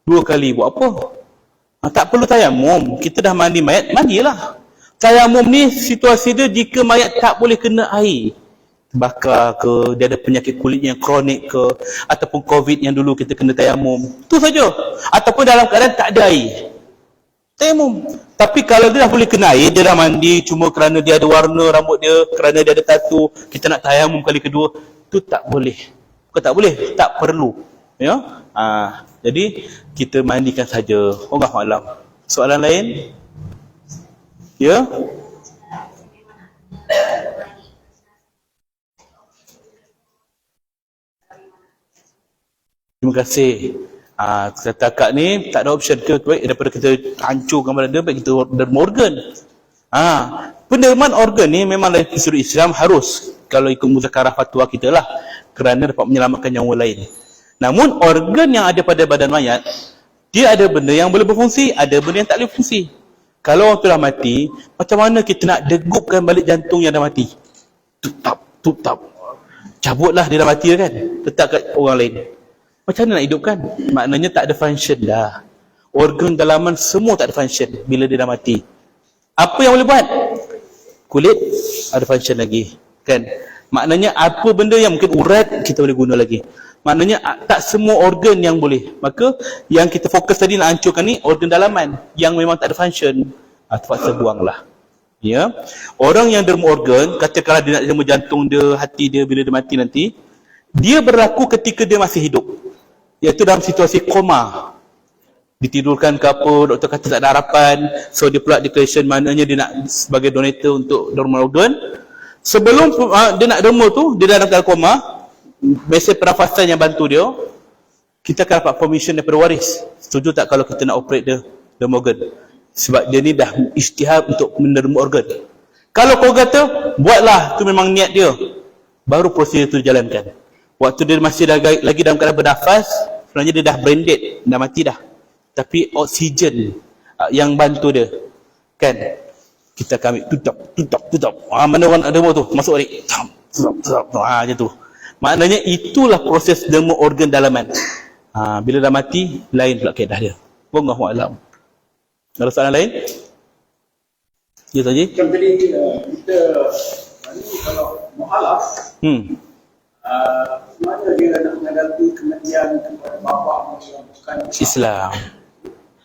S5: 2 kali, buat apa? Tak perlu tayamum. Kita dah mandi mayat, mandilah. Tayamum ni situasi dia jika mayat tak boleh kena air. Bakar ke, dia ada penyakit kulit yang kronik ke, ataupun COVID yang dulu kita kena tayamum. Itu saja. Ataupun dalam keadaan tak ada air, tayamum. Tapi kalau dia dah boleh kena air, dia dah mandi cuma kerana dia ada warna rambut dia, kerana dia ada tatu, kita nak tayamum kali kedua, itu tak boleh. Bukan tak boleh, tak perlu. Ya. Jadi kita mandikan saja. Wallahu a'lam. Soalan lain? Ya. Terima kasih. Kata akak ni tak ada option ke, baik daripada kita hancurkan badan dia, baik kita derma organ. Pendermaan organ ni memang dalam filosofi Islam harus, kalau ikut muzakarah fatwa kita lah, kerana dapat menyelamatkan nyawa lain. Namun organ yang ada pada badan mayat, dia ada benda yang boleh berfungsi, ada benda yang tak boleh berfungsi. Kalau orang tu dah mati, macam mana kita nak degupkan balik jantung yang dah mati? Tutap. Cabutlah, dia dah mati kan, letak kat orang lain. Macam mana nak hidupkan? Maknanya tak ada function dah. Organ dalaman semua tak ada function bila dia dah mati. Apa yang boleh buat? Kulit ada function lagi, kan? Maknanya apa benda yang mungkin urat kita boleh guna lagi. Maknanya tak semua organ yang boleh. Maka yang kita fokus tadi nak hancurkan ni organ dalaman yang memang tak ada function. Terpaksa buanglah. Ya. Orang yang derma organ, katakanlah dia nak derma jantung dia, hati dia bila dia mati nanti, dia berlaku ketika dia masih hidup. Iaitu dalam situasi koma. Ditidurkan ke apa, doktor kata tak ada harapan, so dia pula declaration maknanya dia nak sebagai donator untuk derma organ. Sebelum dia nak derma tu, dia dalam keadaan koma, mesin pernafasan yang bantu dia, kita akan dapat permission daripada waris. Setuju tak kalau kita nak operate dia derma organ? Sebab dia ni dah ijtihad untuk menerma organ. Kalau kau kata, buatlah, tu memang niat dia, baru prosedur tu dijalankan. Waktu dia masih lagi dalam keadaan bernafas, sebenarnya dia dah brain dead, dah mati dah. Tapi oksigen yang bantu dia, kan? Kita kami tutup. Mana orang ada tu? Masuk balik. Tutup. Macam tu. Maknanya itulah proses demo organ dalaman. Bila dah mati, lain pula keadaan dia. Wallahu a'lam. Ada soalan lain? Ya saja.
S7: Macam tadi kita kalau mu'alaf, mana dia nak menghadapi kematian kepada bapa yang bukan
S5: Islam.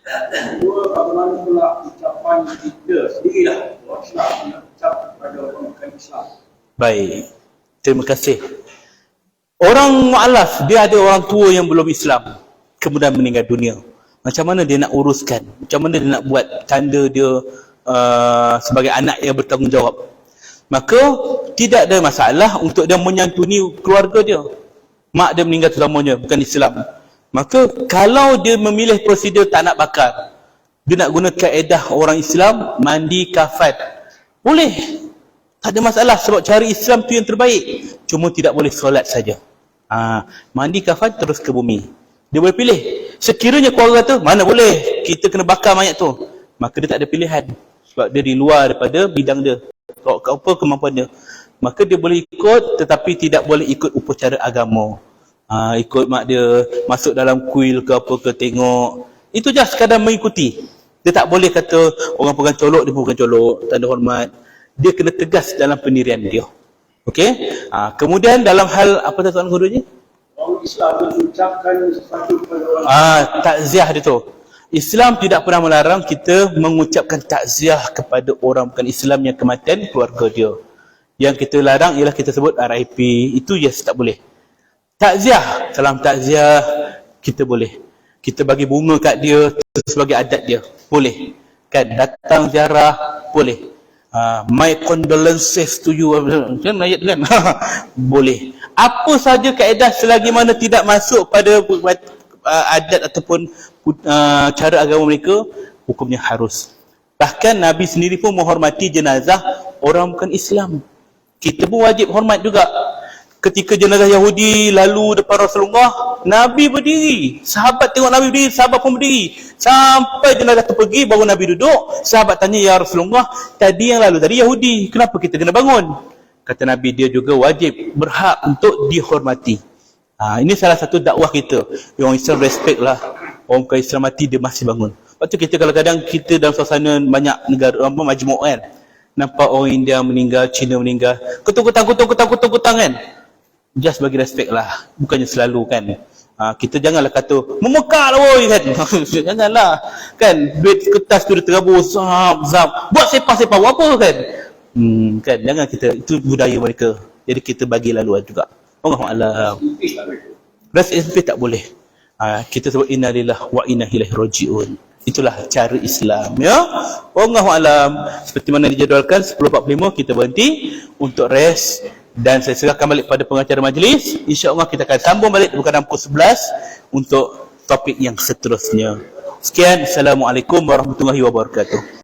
S7: Kedua, bagaimana pula ucapan kita sendirilah orang Islam nak ucap kepada orang bukan Islam.
S5: Baik. Terima kasih. Orang mu'alaf, dia ada orang tua yang belum Islam, kemudian meninggal dunia. Macam mana dia nak uruskan? Macam mana dia nak buat tanda dia sebagai anak yang bertanggungjawab? Maka tidak ada masalah untuk dia menyantuni keluarga dia. Mak dia meninggal selamanya, bukan Islam. Maka kalau dia memilih prosedur tak nak bakar, dia nak guna kaedah orang Islam, mandi kafan, boleh. Tak ada masalah sebab cara Islam tu yang terbaik. Cuma tidak boleh solat saja. Mandi kafan terus ke bumi. Dia boleh pilih. Sekiranya keluarga kata, mana boleh, kita kena bakar mayat tu, maka dia tak ada pilihan. Sebab dia di luar daripada bidang dia. Apa kemampuan dia. Maka dia boleh ikut, tetapi tidak boleh ikut upacara agama. Ikut mak dia, masuk dalam kuil ke apa ke, tengok. Itu je sekadar mengikuti. Dia tak boleh kata, orang pegang colok, dia pegang colok, tanda hormat. Dia kena tegas dalam pendirian dia. Okey? Kemudian dalam hal, apa soalan keduanya?
S7: Orang Islam mengucapkan sesuatu kepada orang
S5: Takziah dia tu. Islam tidak pernah melarang kita mengucapkan takziah kepada orang bukan Islam yang kematian keluarga dia. Yang kita larang ialah kita sebut RIP. Itu yes, tak boleh. Takziah, salam takziah, kita boleh. Kita bagi bunga kat dia sebagai adat dia, boleh. Kan, datang ziarah, boleh. My condolences to you, kan ayat kan? Boleh. Apa saja kaedah selagi mana tidak masuk pada adat ataupun cara agama mereka, hukumnya harus. Bahkan Nabi sendiri pun menghormati jenazah orang bukan Islam. Kita pun wajib hormat juga. Ketika jenazah Yahudi lalu depan Rasulullah, Nabi berdiri. Sahabat tengok Nabi berdiri, sahabat pun berdiri. Sampai jenazah tu pergi, baru Nabi duduk. Sahabat tanya, ya Rasulullah, tadi yang lalu tadi Yahudi, kenapa kita kena bangun? Kata Nabi, dia juga wajib, berhak untuk dihormati. Ini salah satu dakwah kita. Orang Islam respect lah. Orang bukan Islam mati, dia masih bangun. Lepas tu kita kadang-kadang kita dalam suasana banyak negara, majmuk kan, nampak orang India meninggal, Cina meninggal, kutang kan. Just bagi respect lah. Bukannya selalu kan. Kita janganlah kata, memekar lah woi kan. Janganlah. Kan, duit kertas tu dia terabur, zap. Buat sepah-sepah, buat apa kan. Kan, jangan kita, itu budaya mereka. Jadi kita bagi laluan juga. Allahu'alam. Rest in peace tak boleh. Kita sebut inna lillahi wa inna ilaihi raji'un. Itulah cara Islam, ya. Allahu'alam. Seperti mana dijadualkan 10.45 kita berhenti untuk rest. Dan saya serahkan balik pada pengacara majlis. InsyaAllah kita akan sambung balik bukan pukul 11 untuk topik yang seterusnya. Sekian. Assalamualaikum warahmatullahi wabarakatuh.